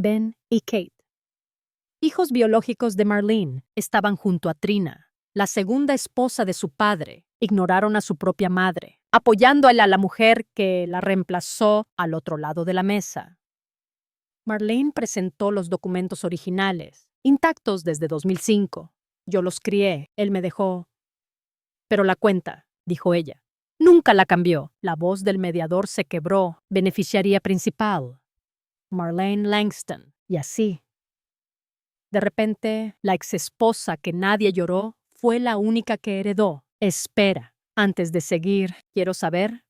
Ben y Kate. Hijos biológicos de Marlene, estaban junto a Trina, la segunda esposa de su padre. Ignoraron a su propia madre, apoyando a la mujer que la reemplazó al otro lado de la mesa. Marlene presentó los documentos originales, intactos desde 2005. Yo los crié, él me dejó. Pero la cuenta, dijo ella, nunca la cambió. La voz del mediador se quebró. Beneficiaria principal, Marlene Langston. Y así. De repente, la exesposa que nadie lloró fue la única que heredó. Espera, antes de seguir, quiero saber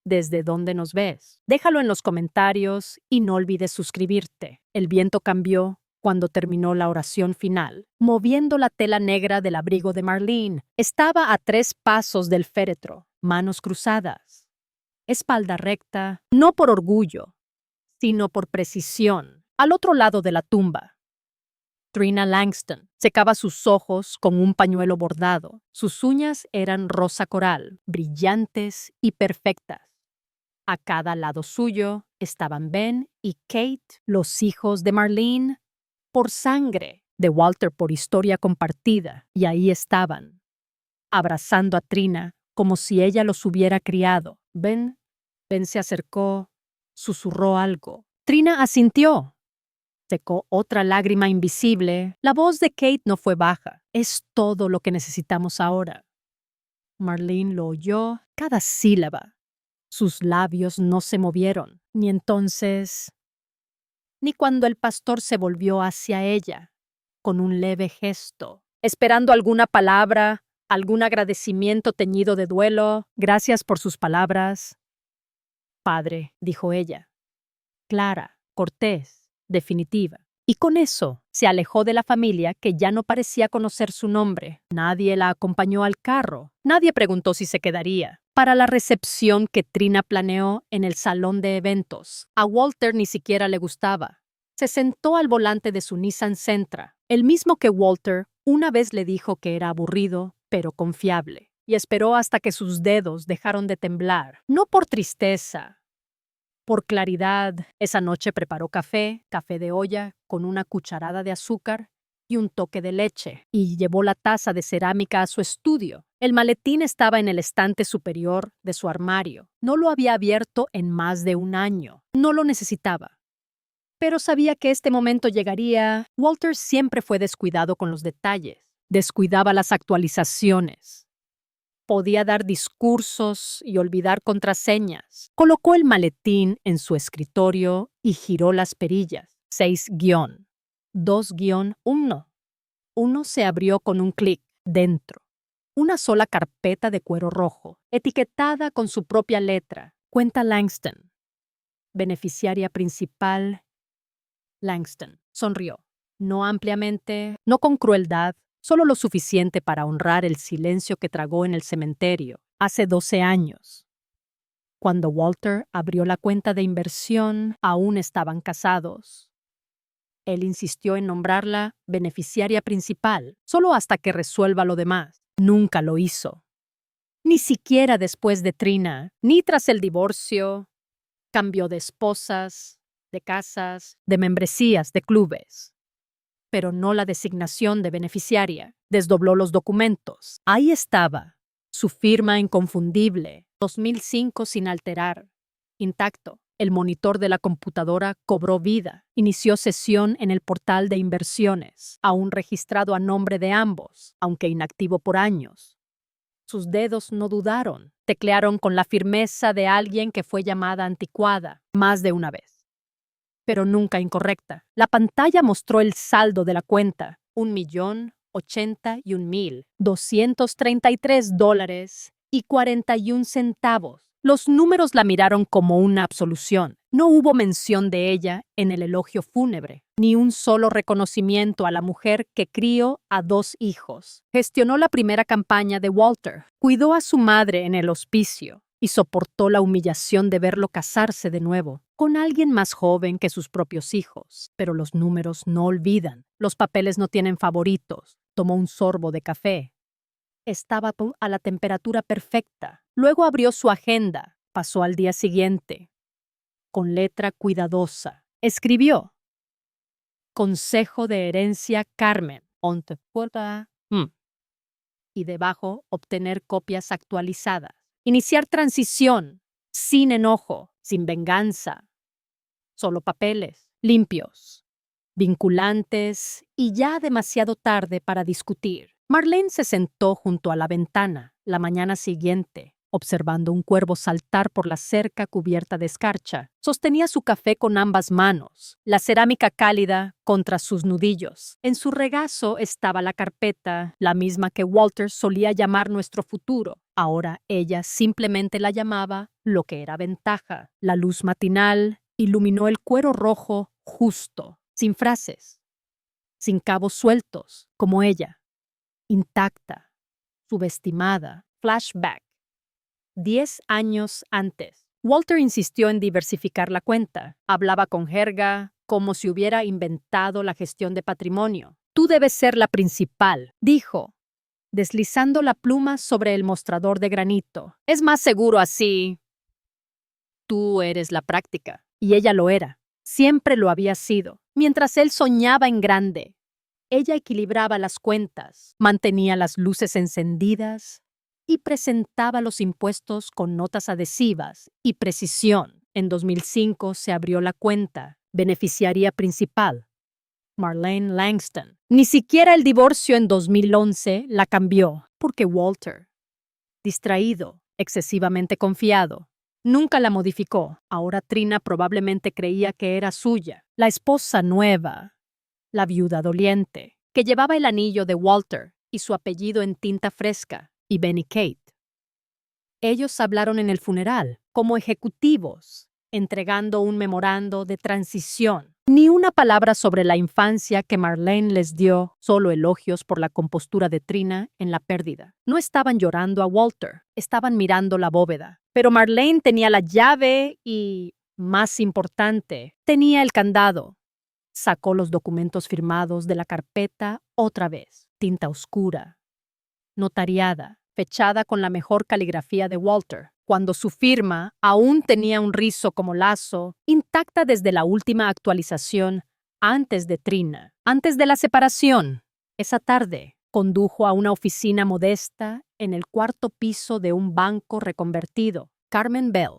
desde dónde nos ves. Déjalo en los comentarios y no olvides suscribirte. El viento cambió cuando terminó la oración final, moviendo la tela negra del abrigo de Marlene. Estaba a 3 pasos del féretro, manos cruzadas, espalda recta, no por orgullo, sino por precisión, al otro lado de la tumba. Trina Langston secaba sus ojos con un pañuelo bordado. Sus uñas eran rosa coral, brillantes y perfectas. A cada lado suyo estaban Ben y Kate, los hijos de Marlene, por sangre, de Walter por historia compartida, y ahí estaban, abrazando a Trina como si ella los hubiera criado. Ben se acercó, susurró algo. Trina asintió. Secó otra lágrima invisible. La voz de Kate no fue baja. Es todo lo que necesitamos ahora. Marlene lo oyó, cada sílaba. Sus labios no se movieron, ni entonces, ni cuando el pastor se volvió hacia ella, con un leve gesto, esperando alguna palabra, algún agradecimiento teñido de duelo. Gracias por sus palabras. Padre, dijo ella, clara, cortés, definitiva. Y con eso se alejó de la familia que ya no parecía conocer su nombre. Nadie la acompañó al carro. Nadie preguntó si se quedaría para la recepción que Trina planeó en el salón de eventos. A Walter ni siquiera le gustaba. Se sentó al volante de su Nissan Sentra, el mismo que Walter una vez le dijo que era aburrido, pero confiable, y esperó hasta que sus dedos dejaron de temblar, no por tristeza, por claridad. Esa noche preparó café de olla, con una cucharada de azúcar y un toque de leche, y llevó la taza de cerámica a su estudio. El maletín estaba en el estante superior de su armario. No lo había abierto en más de 1 año. No lo necesitaba. Pero sabía que este momento llegaría. Walter siempre fue descuidado con los detalles. Descuidaba las actualizaciones. Podía dar discursos y olvidar contraseñas. Colocó el maletín en su escritorio y giró las perillas. 6-2-1. 1 se abrió con un clic. Dentro. Una sola carpeta de cuero rojo, etiquetada con su propia letra. Cuenta Langston. Beneficiaria principal, Langston. Sonrió. No ampliamente, no con crueldad, solo lo suficiente para honrar el silencio que tragó en el cementerio hace 12 años. Cuando Walter abrió la cuenta de inversión, aún estaban casados. Él insistió en nombrarla beneficiaria principal, solo hasta que resuelva lo demás. Nunca lo hizo. Ni siquiera después de Trina, ni tras el divorcio. Cambió de esposas, de casas, de membresías, de clubes. Pero no la designación de beneficiaria. Desdobló los documentos. Ahí estaba, su firma inconfundible, 2005 sin alterar, intacto. El monitor de la computadora cobró vida. Inició sesión en el portal de inversiones, aún registrado a nombre de ambos, aunque inactivo por años. Sus dedos no dudaron. Teclearon con la firmeza de alguien que fue llamada anticuada más de una vez, pero nunca incorrecta. La pantalla mostró el saldo de la cuenta: $1,081,233.41. Los números la miraron como una absolución. No hubo mención de ella en el elogio fúnebre, ni un solo reconocimiento a la mujer que crió a 2 hijos. Gestionó la primera campaña de Walter, cuidó a su madre en el hospicio y soportó la humillación de verlo casarse de nuevo con alguien más joven que sus propios hijos. Pero los números no olvidan. Los papeles no tienen favoritos. Tomó un sorbo de café. Estaba a la temperatura perfecta. Luego abrió su agenda. Pasó al día siguiente. Con letra cuidadosa, escribió: Consejo de herencia Carmen. Y debajo, obtener copias actualizadas. Iniciar transición, sin enojo, sin venganza. Solo papeles, limpios, vinculantes y ya demasiado tarde para discutir. Marlene se sentó junto a la ventana la mañana siguiente, observando un cuervo saltar por la cerca cubierta de escarcha. Sostenía su café con ambas manos, la cerámica cálida contra sus nudillos. En su regazo estaba la carpeta, la misma que Walter solía llamar nuestro futuro. Ahora ella simplemente la llamaba lo que era ventaja. La luz matinal iluminó el cuero rojo justo, sin frases, sin cabos sueltos, como ella, intacta, subestimada. Flashback. 10 años antes. Walter insistió en diversificar la cuenta. Hablaba con jerga, como si hubiera inventado la gestión de patrimonio. Tú debes ser la principal, dijo, deslizando la pluma sobre el mostrador de granito. Es más seguro así. Tú eres la práctica. Y ella lo era. Siempre lo había sido. Mientras él soñaba en grande. Ella equilibraba las cuentas, mantenía las luces encendidas y presentaba los impuestos con notas adhesivas y precisión. En 2005 se abrió la cuenta. Beneficiaria principal, Marlene Langston. Ni siquiera el divorcio en 2011 la cambió, porque Walter, distraído, excesivamente confiado, nunca la modificó. Ahora Trina probablemente creía que era suya, la esposa nueva, la viuda doliente, que llevaba el anillo de Walter y su apellido en tinta fresca, y Ben y Kate. Ellos hablaron en el funeral, como ejecutivos, entregando un memorando de transición. Ni una palabra sobre la infancia que Marlene les dio, solo elogios por la compostura de Trina en la pérdida. No estaban llorando a Walter, estaban mirando la bóveda. Pero Marlene tenía la llave y, más importante, tenía el candado. Sacó los documentos firmados de la carpeta otra vez. Tinta oscura, notariada, fechada con la mejor caligrafía de Walter, cuando su firma aún tenía un rizo como lazo, intacta desde la última actualización antes de Trina, antes de la separación. Esa tarde, condujo a una oficina modesta en el cuarto piso de un banco reconvertido. Carmen Bell,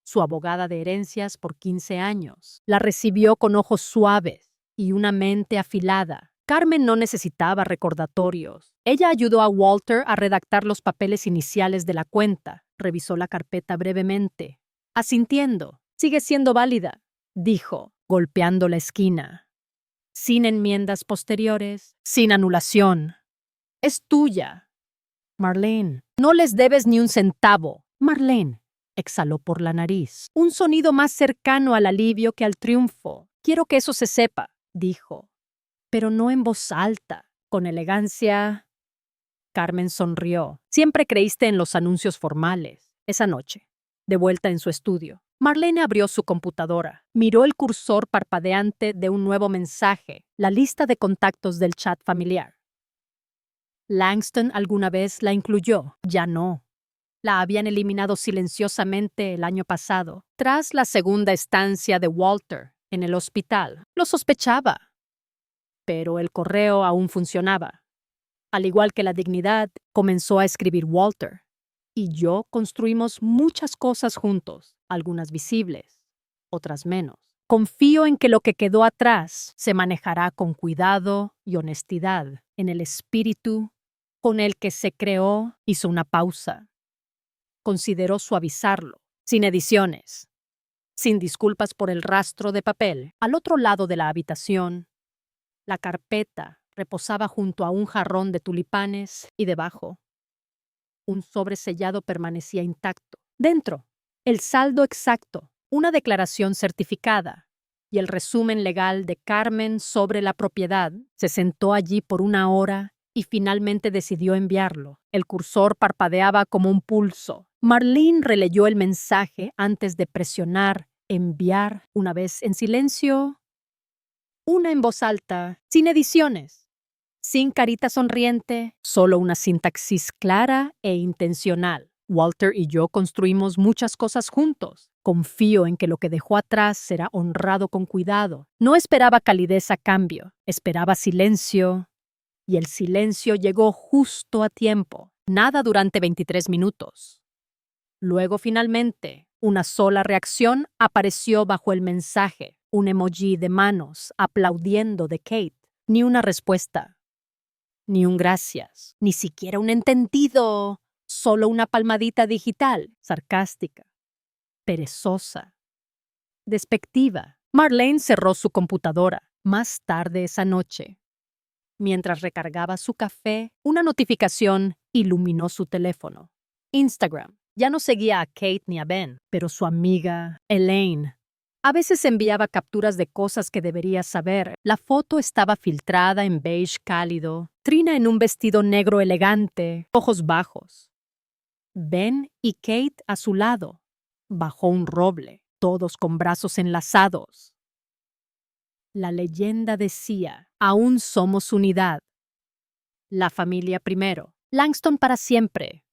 su abogada de herencias por 15 años, la recibió con ojos suaves y una mente afilada. Carmen no necesitaba recordatorios. Ella ayudó a Walter a redactar los papeles iniciales de la cuenta. Revisó la carpeta brevemente. Asintiendo. Sigue siendo válida, dijo, golpeando la esquina. Sin enmiendas posteriores, sin anulación. Es tuya. Marlene, no les debes ni un centavo. Marlene exhaló por la nariz. Un sonido más cercano al alivio que al triunfo. Quiero que eso se sepa, dijo. Pero no en voz alta, con elegancia. Carmen sonrió. Siempre creíste en los anuncios formales. Esa noche, de vuelta en su estudio, Marlene abrió su computadora, miró el cursor parpadeante de un nuevo mensaje, la lista de contactos del chat familiar. Langston alguna vez la incluyó, ya no. La habían eliminado silenciosamente el año pasado, tras la segunda estancia de Walter en el hospital. Lo sospechaba. Pero el correo aún funcionaba. Al igual que la dignidad, comenzó a escribir Walter. Y yo construimos muchas cosas juntos, algunas visibles, otras menos. Confío en que lo que quedó atrás se manejará con cuidado y honestidad, en el espíritu con el que se creó. Hizo una pausa. Consideró suavizarlo, sin ediciones, sin disculpas por el rastro de papel. Al otro lado de la habitación, la carpeta reposaba junto a un jarrón de tulipanes y debajo, un sobre sellado permanecía intacto. Dentro, el saldo exacto, una declaración certificada y el resumen legal de Carmen sobre la propiedad. Se sentó allí por una hora y finalmente decidió enviarlo. El cursor parpadeaba como un pulso. Marlene releyó el mensaje antes de presionar enviar, una vez en silencio, una en voz alta, sin ediciones, sin carita sonriente, solo una sintaxis clara e intencional. Walter y yo construimos muchas cosas juntos. Confío en que lo que dejó atrás será honrado con cuidado. No esperaba calidez a cambio, esperaba silencio. Y el silencio llegó justo a tiempo. Nada durante 23 minutos. Luego, finalmente, una sola reacción apareció bajo el mensaje. Un emoji de manos aplaudiendo de Kate. Ni una respuesta. Ni un gracias. Ni siquiera un entendido. Solo una palmadita digital, sarcástica, perezosa, despectiva. Marlene cerró su computadora más tarde esa noche. Mientras recargaba su café, una notificación iluminó su teléfono. Instagram. Ya no seguía a Kate ni a Ben, pero su amiga, Elaine. A veces enviaba capturas de cosas que debería saber. La foto estaba filtrada en beige cálido. Trina en un vestido negro elegante, ojos bajos. Ben y Kate a su lado, bajo un roble, todos con brazos enlazados. La leyenda decía, aún somos unidad. La familia primero, Langston para siempre.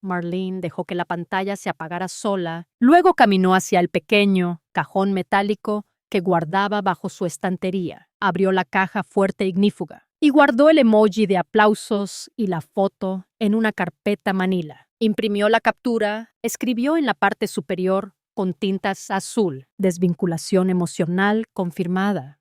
Marlene dejó que la pantalla se apagara sola, luego caminó hacia el pequeño cajón metálico que guardaba bajo su estantería. Abrió la caja fuerte e ignífuga y guardó el emoji de aplausos y la foto en una carpeta manila. Imprimió la captura, escribió en la parte superior con tintas azul, desvinculación emocional confirmada.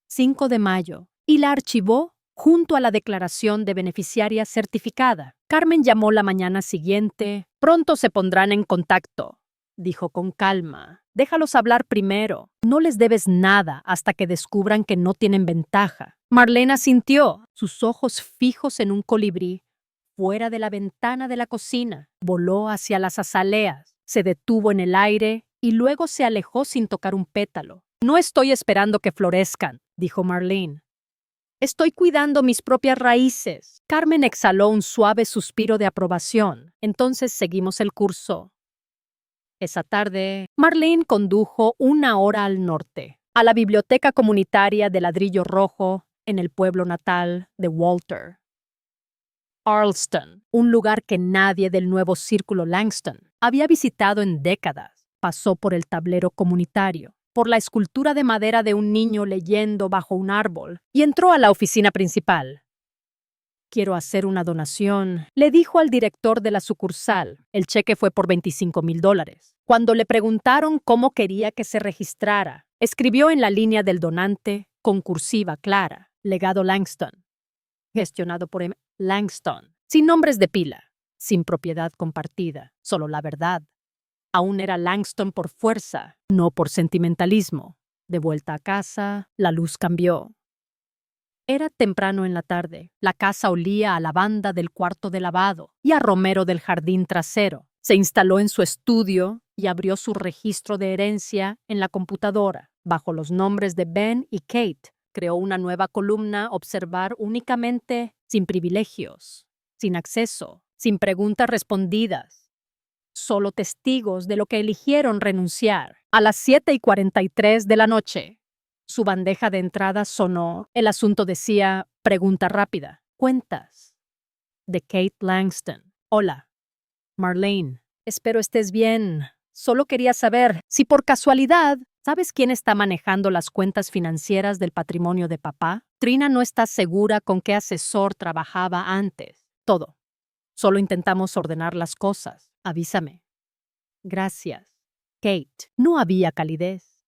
5 de mayo, y la archivó junto a la declaración de beneficiaria certificada. Carmen llamó la mañana siguiente. Pronto se pondrán en contacto, dijo con calma. Déjalos hablar primero. No les debes nada hasta que descubran que no tienen ventaja. Marlene asintió, sus ojos fijos en un colibrí fuera de la ventana de la cocina. Voló hacia las azaleas, se detuvo en el aire y luego se alejó sin tocar un pétalo. No estoy esperando que florezcan, dijo Marlene. Estoy cuidando mis propias raíces. Carmen exhaló un suave suspiro de aprobación. Entonces seguimos el curso. Esa tarde, Marlene condujo 1 hora al norte, a la biblioteca comunitaria de ladrillo rojo en el pueblo natal de Walter. Arleston, un lugar que nadie del nuevo círculo Langston había visitado en décadas. Pasó por el tablero comunitario, por la escultura de madera de un niño leyendo bajo un árbol y entró a la oficina principal. Quiero hacer una donación, le dijo al director de la sucursal. El cheque fue por $25,000. Cuando le preguntaron cómo quería que se registrara, escribió en la línea del donante, con cursiva clara, Legado Langston. Gestionado por Langston, sin nombres de pila, sin propiedad compartida, solo la verdad. Aún era Langston por fuerza, no por sentimentalismo. De vuelta a casa, la luz cambió. Era temprano en la tarde. La casa olía a lavanda del cuarto de lavado y a romero del jardín trasero. Se instaló en su estudio y abrió su registro de herencia en la computadora. Bajo los nombres de Ben y Kate, creó una nueva columna: observar únicamente, sin privilegios, sin acceso, sin preguntas respondidas. Solo testigos de lo que eligieron renunciar. A las 7:43 de la noche, su bandeja de entrada sonó. El asunto decía: pregunta rápida. Cuentas. De Kate Langston. Hola. Marlene, espero estés bien. Solo quería saber si por casualidad sabes quién está manejando las cuentas financieras del patrimonio de papá. Trina no está segura con qué asesor trabajaba antes. Todo. Solo intentamos ordenar las cosas. Avísame. Gracias. Kate. No había calidez,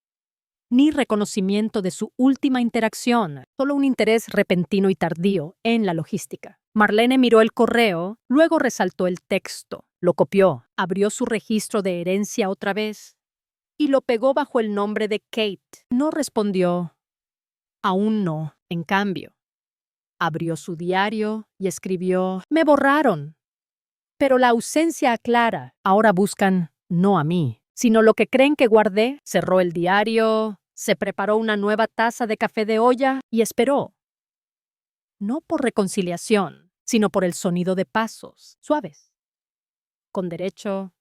ni reconocimiento de su última interacción, solo un interés repentino y tardío en la logística. Marlene miró el correo, luego resaltó el texto, lo copió, abrió su registro de herencia otra vez y lo pegó bajo el nombre de Kate. No respondió. Aún no, en cambio. Abrió su diario y escribió: me borraron. Pero la ausencia aclara. Ahora buscan no a mí, sino lo que creen que guardé. Cerró el diario, se preparó una nueva taza de café de olla y esperó. No por reconciliación, sino por el sonido de pasos, suaves, con derecho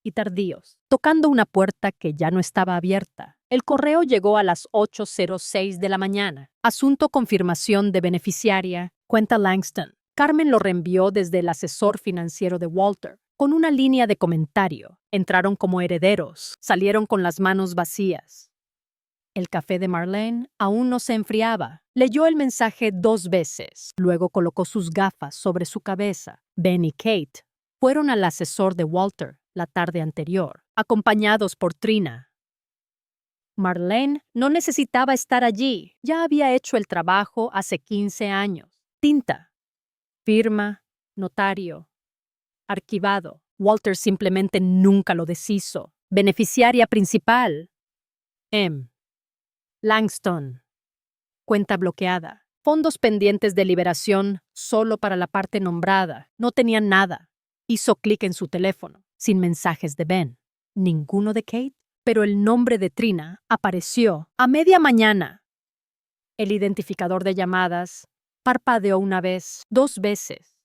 y tardíos, tocando una puerta que ya no estaba abierta. El correo llegó a las 8:06 de la mañana. Asunto: confirmación de beneficiaria, cuenta Langston. Carmen lo reenvió desde el asesor financiero de Walter. con una línea de comentario. Entraron como herederos, salieron con las manos vacías. El café de Marlene aún no se enfriaba. Leyó el mensaje 2 veces. Luego colocó sus gafas sobre su cabeza. Ben y Kate fueron al asesor de Walter la tarde anterior, acompañados por Trina. Marlene no necesitaba estar allí. Ya había hecho el trabajo hace 15 años. Tinta, firma, notario, archivado. Walter simplemente nunca lo deshizo. Beneficiaria principal. M. Langston. Cuenta bloqueada. Fondos pendientes de liberación solo para la parte nombrada. No tenía nada. Hizo clic en su teléfono, sin mensajes de Ben. Ninguno de Kate, pero el nombre de Trina apareció a media mañana. El identificador de llamadas parpadeó una vez, 2 veces.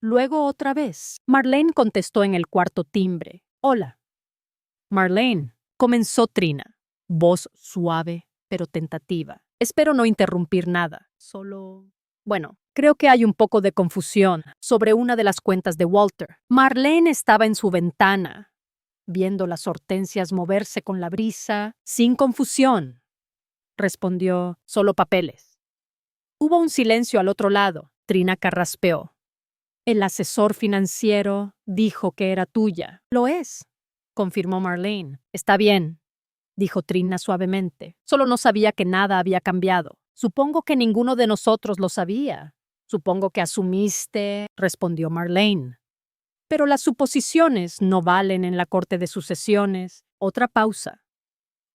Luego otra vez. Marlene contestó en el cuarto timbre. Hola. Marlene, comenzó Trina. Voz suave, pero tentativa. Espero no interrumpir nada. Bueno, creo que hay un poco de confusión sobre una de las cuentas de Walter. Marlene estaba en su ventana, viendo las hortensias moverse con la brisa, sin confusión. Respondió, solo papeles. Hubo un silencio al otro lado. Trina carraspeó. El asesor financiero dijo que era tuya. Lo es, confirmó Marlene. Está bien, dijo Trina suavemente. Solo no sabía que nada había cambiado. Supongo que ninguno de nosotros lo sabía. Supongo que asumiste, respondió Marlene. Pero las suposiciones no valen en la corte de sucesiones. Otra pausa.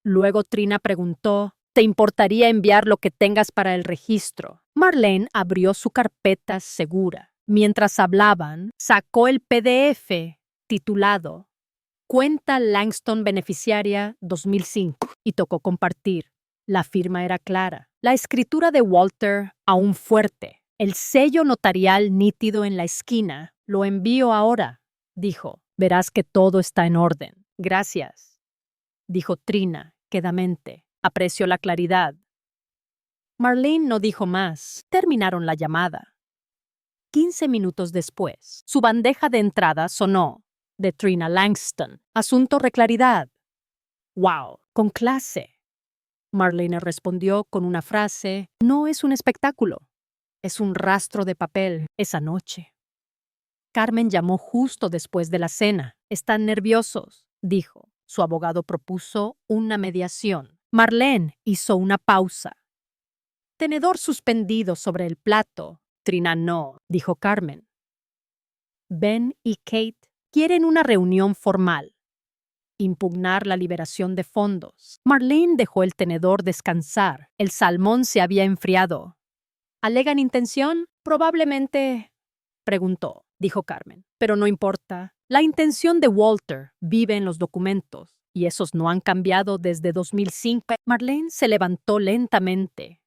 Luego Trina preguntó, ¿te importaría enviar lo que tengas para el registro? Marlene abrió su carpeta segura. Mientras hablaban, sacó el PDF titulado Cuenta Langston Beneficiaria 2005 y tocó compartir. La firma era clara. La escritura de Walter aún fuerte. El sello notarial nítido en la esquina. Lo envío ahora, dijo. Verás que todo está en orden. Gracias, dijo Trina quedamente. Aprecio la claridad. Marlene no dijo más. Terminaron la llamada. 15 minutos después, su bandeja de entrada sonó. De Trina Langston. Asunto reclaridad. ¡Wow! Con clase. Marlene respondió con una frase. No es un espectáculo. Es un rastro de papel esa noche. Carmen llamó justo después de la cena. Están nerviosos, dijo. Su abogado propuso una mediación. Marlene hizo una pausa. Tenedor suspendido sobre el plato. Trina no, dijo Carmen. Ben y Kate quieren una reunión formal. Impugnar la liberación de fondos. Marlene dejó el tenedor descansar. El salmón se había enfriado. ¿Alegan intención? Probablemente, preguntó, dijo Carmen. Pero no importa. La intención de Walter vive en los documentos, y esos no han cambiado desde 2005. Marlene se levantó lentamente.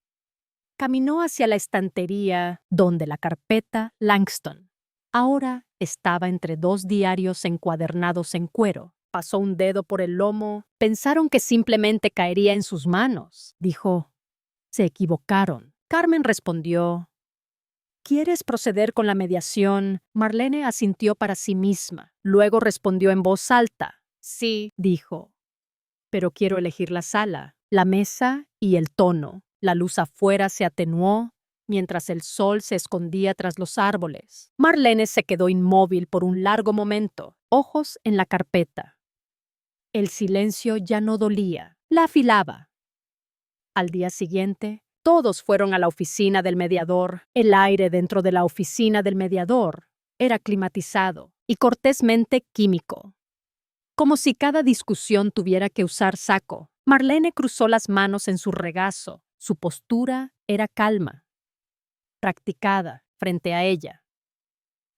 Caminó hacia la estantería donde la carpeta Langston ahora estaba entre 2 diarios encuadernados en cuero. Pasó un dedo por el lomo. Pensaron que simplemente caería en sus manos. Dijo, se equivocaron. Carmen respondió, ¿quieres proceder con la mediación? Marlene asintió para sí misma. Luego respondió en voz alta. Sí, dijo, pero quiero elegir la sala, la mesa y el tono. La luz afuera se atenuó mientras el sol se escondía tras los árboles. Marlene se quedó inmóvil por un largo momento, ojos en la carpeta. El silencio ya no dolía, la afilaba. Al día siguiente, todos fueron a la oficina del mediador. El aire dentro de la oficina del mediador era climatizado y cortésmente químico. Como si cada discusión tuviera que usar saco, Marlene cruzó las manos en su regazo. Su postura era calma, practicada frente a ella.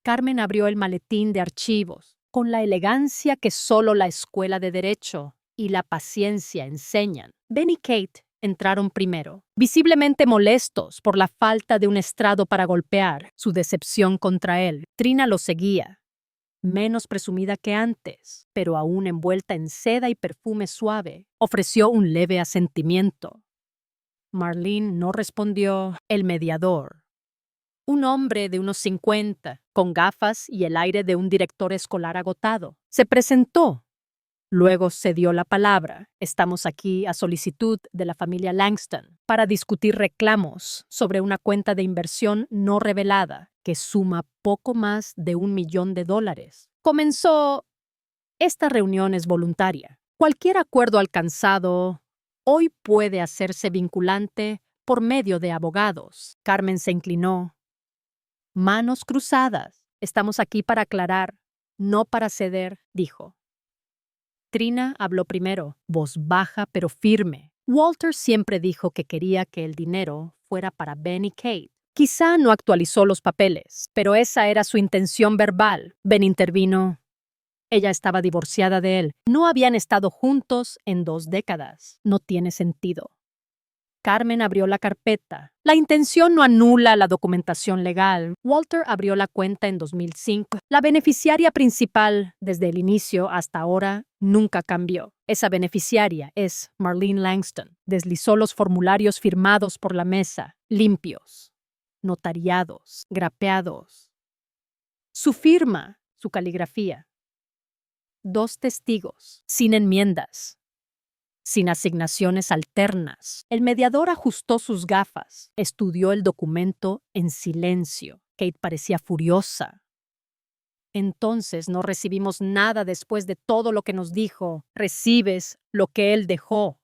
Carmen abrió el maletín de archivos con la elegancia que solo la escuela de derecho y la paciencia enseñan. Ben y Kate entraron primero, visiblemente molestos por la falta de un estrado para golpear su decepción contra él. Trina lo seguía, menos presumida que antes, pero aún envuelta en seda y perfume suave. Ofreció un leve asentimiento. Marlene no respondió. El mediador Un hombre de unos 50, con gafas y el aire de un director escolar agotado, se presentó. Luego se dio la palabra. Estamos aquí a solicitud de la familia Langston para discutir reclamos sobre una cuenta de inversión no revelada que suma poco más de $1 millón. Comenzó. Esta reunión es voluntaria. Cualquier acuerdo alcanzado hoy puede hacerse vinculante por medio de abogados. Carmen se inclinó. Manos cruzadas. Estamos aquí para aclarar, no para ceder, dijo. Trina habló primero, voz baja pero firme. Walter siempre dijo que quería que el dinero fuera para Ben y Kate. Quizá no actualizó los papeles, pero esa era su intención verbal. Ben intervino. Ella estaba divorciada de él. No habían estado juntos en 2 décadas. No tiene sentido. Carmen abrió la carpeta. La intención no anula la documentación legal. Walter abrió la cuenta en 2005. La beneficiaria principal, desde el inicio hasta ahora, nunca cambió. Esa beneficiaria es Marlene Langston. Deslizó los formularios firmados por la mesa, limpios, notariados, grapeados. Su firma, su caligrafía. 2 testigos, sin enmiendas, sin asignaciones alternas. El mediador ajustó sus gafas, estudió el documento en silencio. Kate parecía furiosa. Entonces no recibimos nada después de todo lo que nos dijo. Recibes lo que él dejó,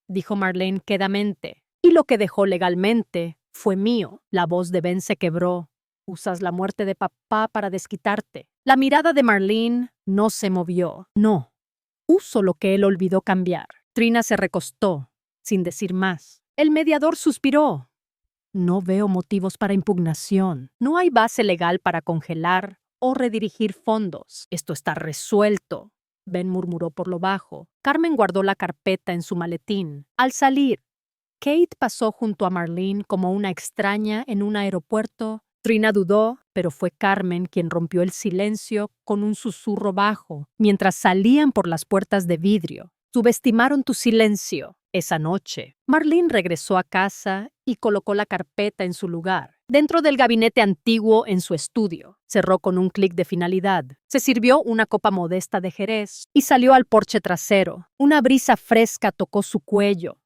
dijo Marlene quedamente. Y lo que dejó legalmente fue mío. La voz de Ben se quebró. Usas la muerte de papá para desquitarte. La mirada de Marlene no se movió. No. Uso lo que él olvidó cambiar. Trina se recostó, sin decir más. El mediador suspiró. No veo motivos para impugnación. No hay base legal para congelar o redirigir fondos. Esto está resuelto. Ben murmuró por lo bajo. Carmen guardó la carpeta en su maletín. Al salir, Kate pasó junto a Marlene como una extraña en un aeropuerto. Trina dudó, pero fue Carmen quien rompió el silencio con un susurro bajo, mientras salían por las puertas de vidrio. Subestimaron tu silencio. Esa noche, Marlene regresó a casa y colocó la carpeta en su lugar, dentro del gabinete antiguo en su estudio. Cerró con un clic de finalidad. Se sirvió una copa modesta de Jerez y salió al porche trasero. Una brisa fresca tocó su cuello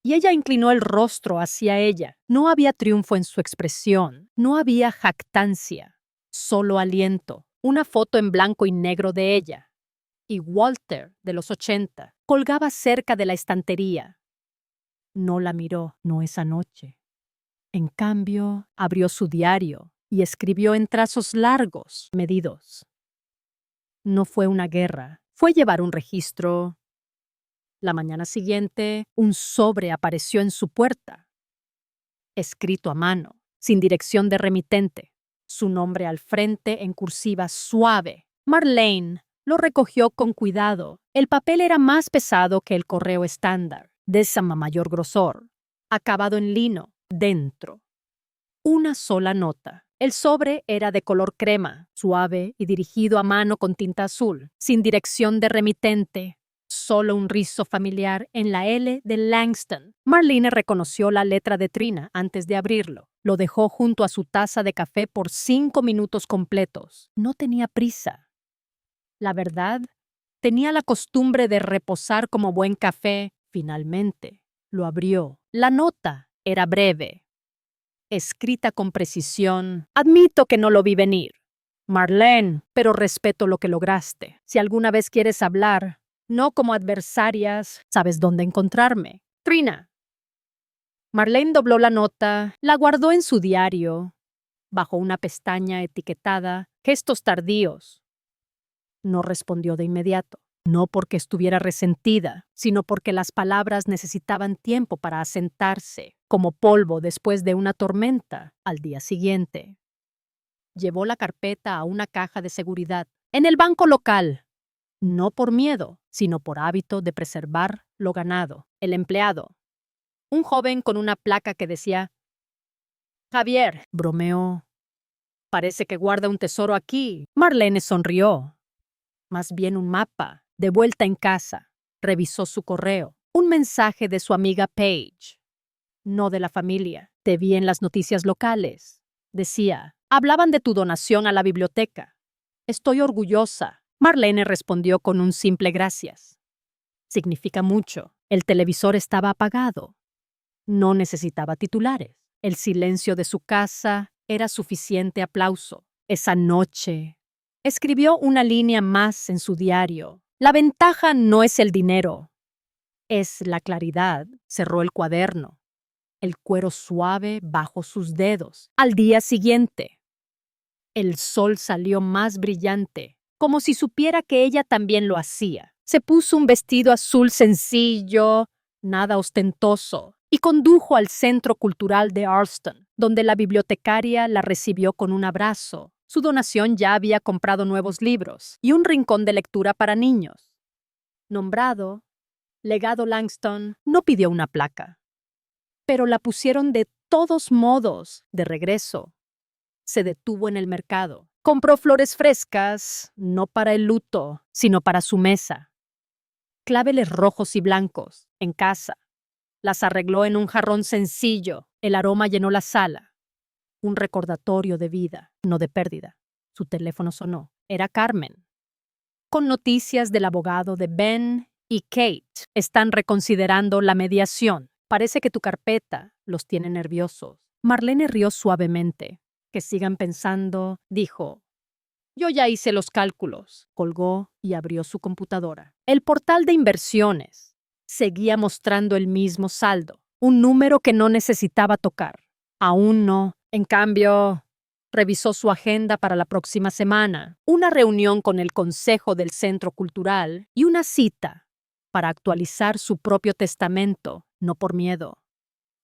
y ella inclinó el rostro hacia ella. No había triunfo en su expresión, no había jactancia, solo aliento. Una foto en blanco y negro de ella. Y Walter, de los 80, colgaba cerca de la estantería. No la miró, no esa noche. En cambio, abrió su diario y escribió en trazos largos, medidos. No fue una guerra, fue llevar un registro. La mañana siguiente, un sobre apareció en su puerta, escrito a mano, sin dirección de remitente. Su nombre al frente en cursiva suave. Marlene lo recogió con cuidado. El papel era más pesado que el correo estándar, de mayor grosor, acabado en lino, dentro. Una sola nota. El sobre era de color crema, suave y dirigido a mano con tinta azul, sin dirección de remitente. Solo un rizo familiar en la L de Langston. Marlene reconoció la letra de Trina antes de abrirlo. Lo dejó junto a su taza de café por 5 minutos completos. No tenía prisa. La verdad, tenía la costumbre de reposar como buen café. Finalmente, lo abrió. La nota era breve, escrita con precisión. Admito que no lo vi venir, Marlene, pero respeto lo que lograste. Si alguna vez quieres hablar, no como adversarias, sabes dónde encontrarme. Trina. Marlene dobló la nota, la guardó en su diario, bajo una pestaña etiquetada Gestos tardíos. No respondió de inmediato, no porque estuviera resentida, sino porque las palabras necesitaban tiempo para asentarse, como polvo después de una tormenta al día siguiente. Llevó la carpeta a una caja de seguridad, en el banco local. No por miedo, sino por hábito de preservar lo ganado. El empleado, un joven con una placa que decía Javier, bromeó. Parece que guarda un tesoro aquí. Marlene sonrió. Más bien un mapa. De vuelta en casa, revisó su correo. Un mensaje de su amiga Paige. no de la familia. Te vi en las noticias locales. Decía, hablaban de tu donación a la biblioteca. Estoy orgullosa. Marlene respondió con un simple gracias. Significa mucho. El televisor estaba apagado. No necesitaba titulares. El silencio de su casa era suficiente aplauso. Esa noche, escribió una línea más en su diario. La ventaja no es el dinero, es la claridad. Cerró el cuaderno. El cuero suave bajo sus dedos. Al día siguiente, el sol salió más brillante, como si supiera que ella también lo hacía. Se puso un vestido azul sencillo, nada ostentoso, y condujo al Centro Cultural de Allston, donde la bibliotecaria la recibió con un abrazo. Su donación ya había comprado nuevos libros y un rincón de lectura para niños. Nombrado, Legado Langston no pidió una placa, pero la pusieron de todos modos de regreso. Se detuvo en el mercado. Compró flores frescas, no para el luto, sino para su mesa. Claveles rojos y blancos, en casa. Las arregló en un jarrón sencillo. El aroma llenó la sala. Un recordatorio de vida, no de pérdida. Su teléfono sonó. Era Carmen. Con noticias del abogado de Ben y Kate. Están reconsiderando la mediación. Parece que tu carpeta los tiene nerviosos. Marlene rió suavemente. Que sigan pensando, dijo. Yo ya hice los cálculos. Colgó y abrió su computadora. El portal de inversiones seguía mostrando el mismo saldo, un número que no necesitaba tocar. Aún no. En cambio, revisó su agenda para la próxima semana, una reunión con el Consejo del Centro Cultural y una cita para actualizar su propio testamento, no por miedo,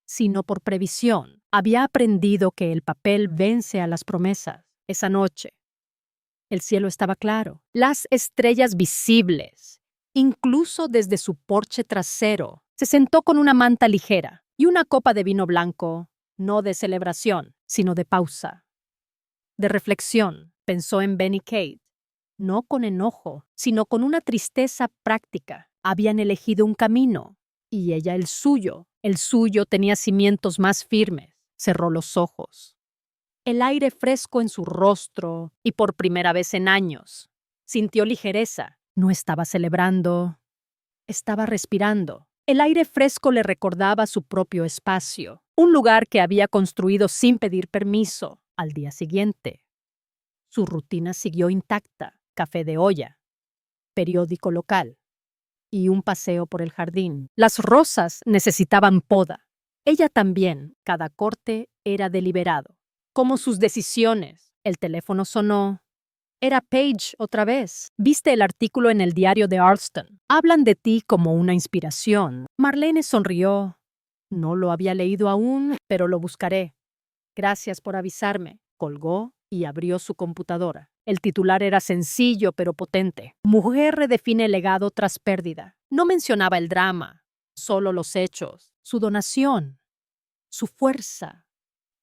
sino por previsión. Había aprendido que el papel vence a las promesas. Esa noche, el cielo estaba claro, las estrellas visibles. Incluso desde su porche trasero, se sentó con una manta ligera y una copa de vino blanco, no de celebración, sino de pausa. De reflexión, pensó en Ben y Kate. No con enojo, sino con una tristeza práctica. Habían elegido un camino, y ella el suyo. El suyo tenía cimientos más firmes. Cerró los ojos. El aire fresco en su rostro, y por primera vez en años, sintió ligereza. No estaba celebrando, estaba respirando. El aire fresco le recordaba su propio espacio, un lugar que había construido sin pedir permiso. Al día siguiente, su rutina siguió intacta: café de olla, periódico local y un paseo por el jardín. Las rosas necesitaban poda. Ella también. Cada corte era deliberado. Como sus decisiones. El teléfono sonó. Era Paige otra vez. ¿Viste el artículo en el diario de Allston? Hablan de ti como una inspiración. Marlene sonrió. No lo había leído aún, pero lo buscaré. Gracias por avisarme. Colgó y abrió su computadora. El titular era sencillo pero potente. Mujer redefine legado tras pérdida. No mencionaba el drama, solo los hechos, su donación, su fuerza,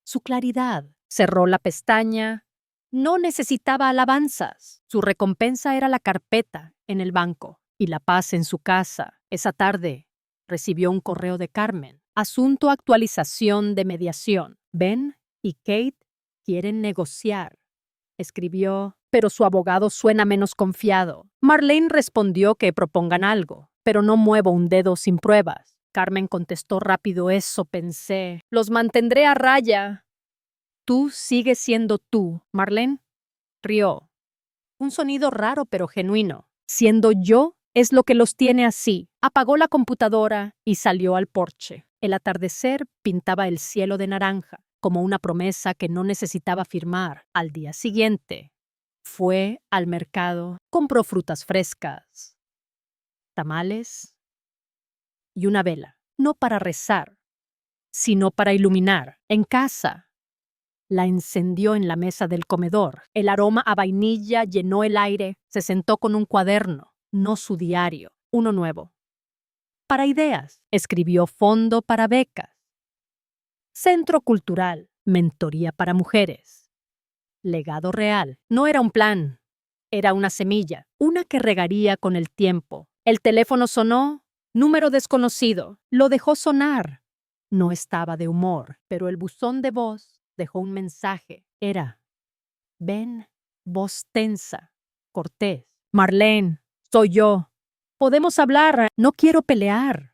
su claridad. Cerró la pestaña. No necesitaba alabanzas. Su recompensa era la carpeta en el banco y la paz en su casa. Esa tarde recibió un correo de Carmen. Asunto: actualización de mediación. Ben y Kate quieren negociar. Escribió, pero su abogado suena menos confiado. Marlene respondió que propongan algo, pero no muevo un dedo sin pruebas. Carmen contestó rápido: eso pensé. Los mantendré a raya. Tú sigues siendo tú, Marlene. Rió. Un sonido raro pero genuino. Siendo yo es lo que los tiene así. Apagó la computadora y salió al porche. El atardecer pintaba el cielo de naranja, como una promesa que no necesitaba firmar. Al día siguiente, fue al mercado, compró frutas frescas, tamales y una vela, no para rezar, sino para iluminar. En casa, la encendió en la mesa del comedor. El aroma a vainilla llenó el aire. Se sentó con un cuaderno, no su diario, uno nuevo. Para ideas, escribió fondo para becas. Centro Cultural, mentoría para mujeres. Legado real. No era un plan, era una semilla, una que regaría con el tiempo. El teléfono sonó. Número desconocido. Lo dejó sonar. No estaba de humor, pero el buzón de voz dejó un mensaje. Era: ven, voz tensa, cortés. Marlene, soy yo. Podemos hablar. No quiero pelear.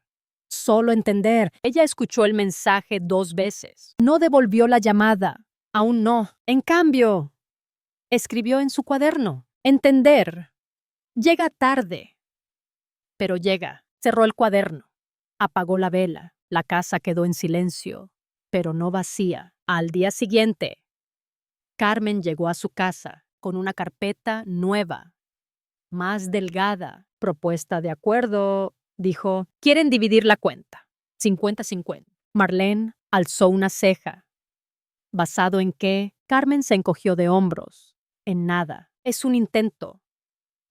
Solo entender. Ella escuchó el mensaje 2 veces. No devolvió la llamada. Aún no. En cambio, escribió en su cuaderno: entender. Llega tarde, pero llega. Cerró el cuaderno. Apagó la vela. La casa quedó en silencio, pero no vacía. Al día siguiente, Carmen llegó a su casa con una carpeta nueva, más delgada. Propuesta de acuerdo, dijo. Quieren dividir la cuenta. 50-50. Marlene alzó una ceja. ¿Basado en qué? Carmen se encogió de hombros. En nada. Es un intento.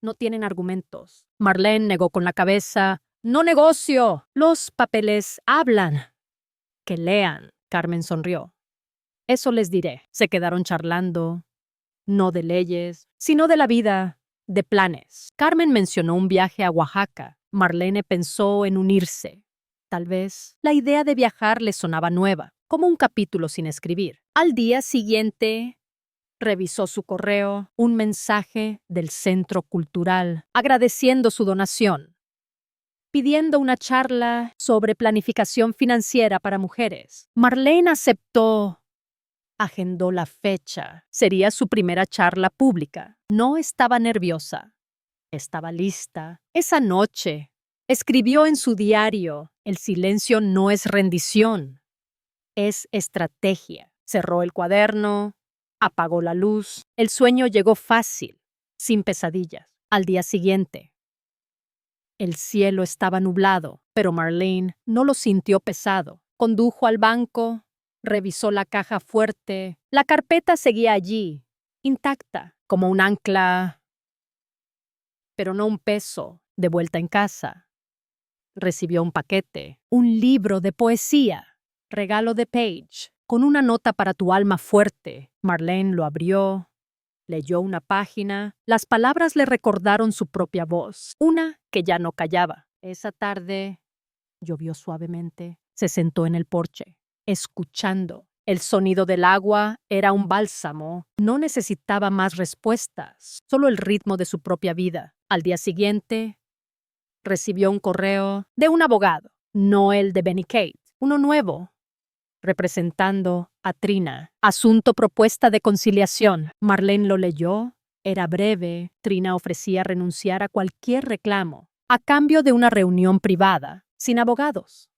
No tienen argumentos. Marlene negó con la cabeza. No negocio. Los papeles hablan. Que lean. Carmen sonrió. Eso les diré. Se quedaron charlando. No de leyes, sino de la vida, de planes. Carmen mencionó un viaje a Oaxaca. Marlene pensó en unirse. Tal vez la idea de viajar le sonaba nueva, como un capítulo sin escribir. Al día siguiente, revisó su correo, un mensaje del Centro Cultural, agradeciendo su donación, pidiendo una charla sobre planificación financiera para mujeres. Marlene aceptó. Agendó la fecha. Sería su primera charla pública. No estaba nerviosa. Estaba lista. Esa noche, escribió en su diario: el silencio no es rendición, es estrategia. Cerró el cuaderno, apagó la luz. El sueño llegó fácil, sin pesadillas. Al día siguiente, el cielo estaba nublado, pero Marlene no lo sintió pesado. Condujo al banco. Revisó la caja fuerte. La carpeta seguía allí, intacta, como un ancla, pero no un peso. De vuelta en casa, recibió un paquete, un libro de poesía, regalo de Paige, con una nota para tu alma fuerte. Marlene lo abrió, leyó una página. Las palabras le recordaron su propia voz, una que ya no callaba. Esa tarde, llovió suavemente. Se sentó en el porche, escuchando. El sonido del agua era un bálsamo. No necesitaba más respuestas, solo el ritmo de su propia vida. Al día siguiente, recibió un correo de un abogado, no el de Benny Kate, uno nuevo, representando a Trina. Asunto: propuesta de conciliación. Marlene lo leyó. Era breve. Trina ofrecía renunciar a cualquier reclamo, a cambio de una reunión privada, sin abogados.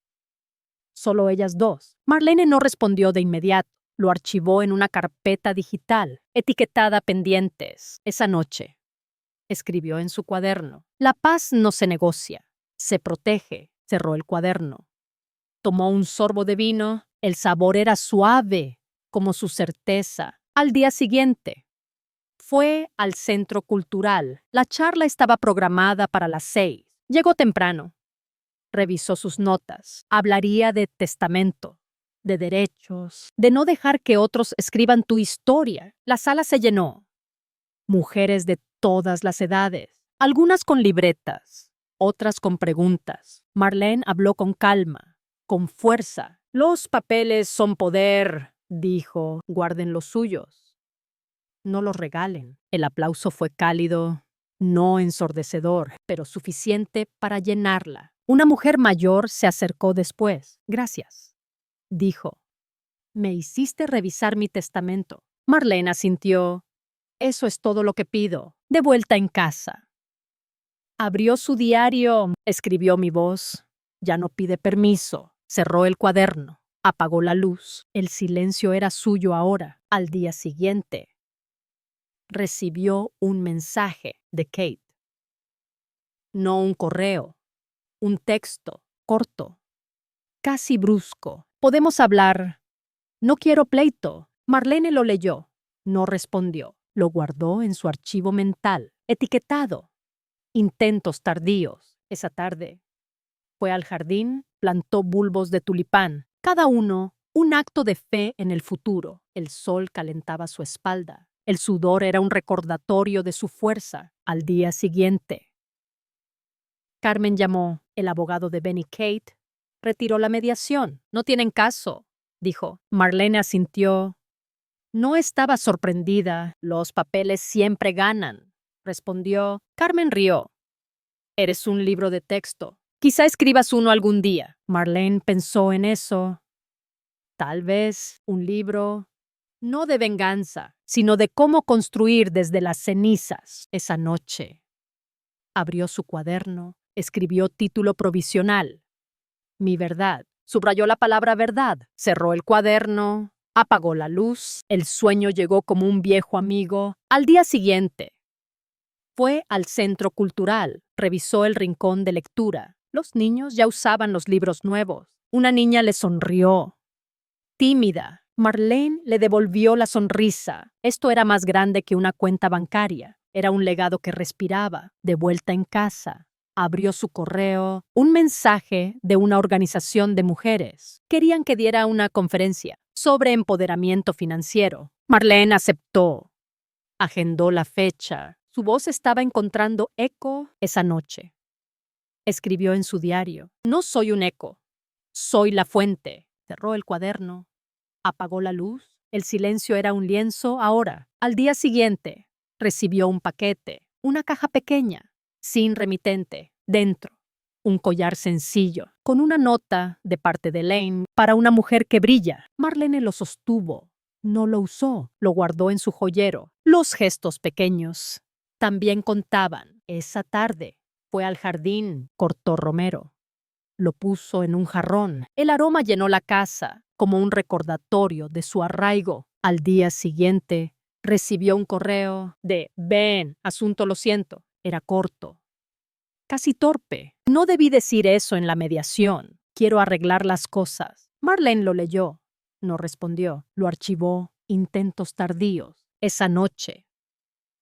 Solo ellas dos. Marlene no respondió de inmediato. Lo archivó en una carpeta digital, etiquetada pendientes. Esa noche, escribió en su cuaderno: la paz no se negocia, se protege. Cerró el cuaderno. Tomó un sorbo de vino. El sabor era suave, como su certeza. Al día siguiente, fue al Centro Cultural. La charla estaba programada para las 6. Llegó temprano. Revisó sus notas. Hablaría de testamento, de derechos, de no dejar que otros escriban tu historia. La sala se llenó. Mujeres de todas las edades, algunas con libretas, otras con preguntas. Marlene habló con calma, con fuerza. Los papeles son poder, dijo. Guarden los suyos. No los regalen. El aplauso fue cálido, no ensordecedor, pero suficiente para llenarla. Una mujer mayor se acercó después. Gracias, dijo. Me hiciste revisar mi testamento. Marlene asintió. Eso es todo lo que pido. De vuelta en casa. Abrió su diario. Escribió mi voz. Ya no pide permiso. Cerró el cuaderno. Apagó la luz. El silencio era suyo ahora. Al día siguiente, recibió un mensaje de Kate. No un correo. Un texto corto, casi brusco. Podemos hablar. No quiero pleito. Marlene lo leyó. No respondió. Lo guardó en su archivo mental, etiquetado. Intentos tardíos. Esa tarde, fue al jardín, plantó bulbos de tulipán, cada uno un acto de fe en el futuro. El sol calentaba su espalda. El sudor era un recordatorio de su fuerza. Al día siguiente, Carmen llamó. El abogado de Benny Kate retiró la mediación. No tienen caso, dijo. Marlene asintió. No estaba sorprendida. Los papeles siempre ganan, respondió. Carmen rió. Eres un libro de texto. Quizá escribas uno algún día. Marlene pensó en eso. Tal vez un libro, no de venganza, sino de cómo construir desde las cenizas esa noche. Abrió su cuaderno, escribió título provisional. Mi verdad. Subrayó la palabra verdad. Cerró el cuaderno. Apagó la luz. El sueño llegó como un viejo amigo. Al día siguiente, fue al centro cultural. Revisó el rincón de lectura. Los niños ya usaban los libros nuevos. Una niña le sonrió. Tímida, Marlene le devolvió la sonrisa. Esto era más grande que una cuenta bancaria. Era un legado que respiraba. De vuelta en casa, abrió su correo. Un mensaje de una organización de mujeres. Querían que diera una conferencia sobre empoderamiento financiero. Marlene aceptó. Agendó la fecha. Su voz estaba encontrando eco esa noche. Escribió en su diario. No soy un eco. Soy la fuente. Cerró el cuaderno. Apagó la luz. El silencio era un lienzo ahora. Al día siguiente, recibió un paquete, una caja pequeña, sin remitente, dentro. Un collar sencillo, con una nota de parte de Lane para una mujer que brilla. Marlene lo sostuvo. No lo usó. Lo guardó en su joyero. Los gestos pequeños también contaban. Esa tarde fue al jardín, cortó romero. Lo puso en un jarrón. El aroma llenó la casa, como un recordatorio de su arraigo. Al día siguiente, recibió un correo de «Ven, asunto lo siento». Era corto. Casi torpe. No debí decir eso en la mediación. Quiero arreglar las cosas. Marlene lo leyó. No respondió. Lo archivó. Intentos tardíos. Esa noche,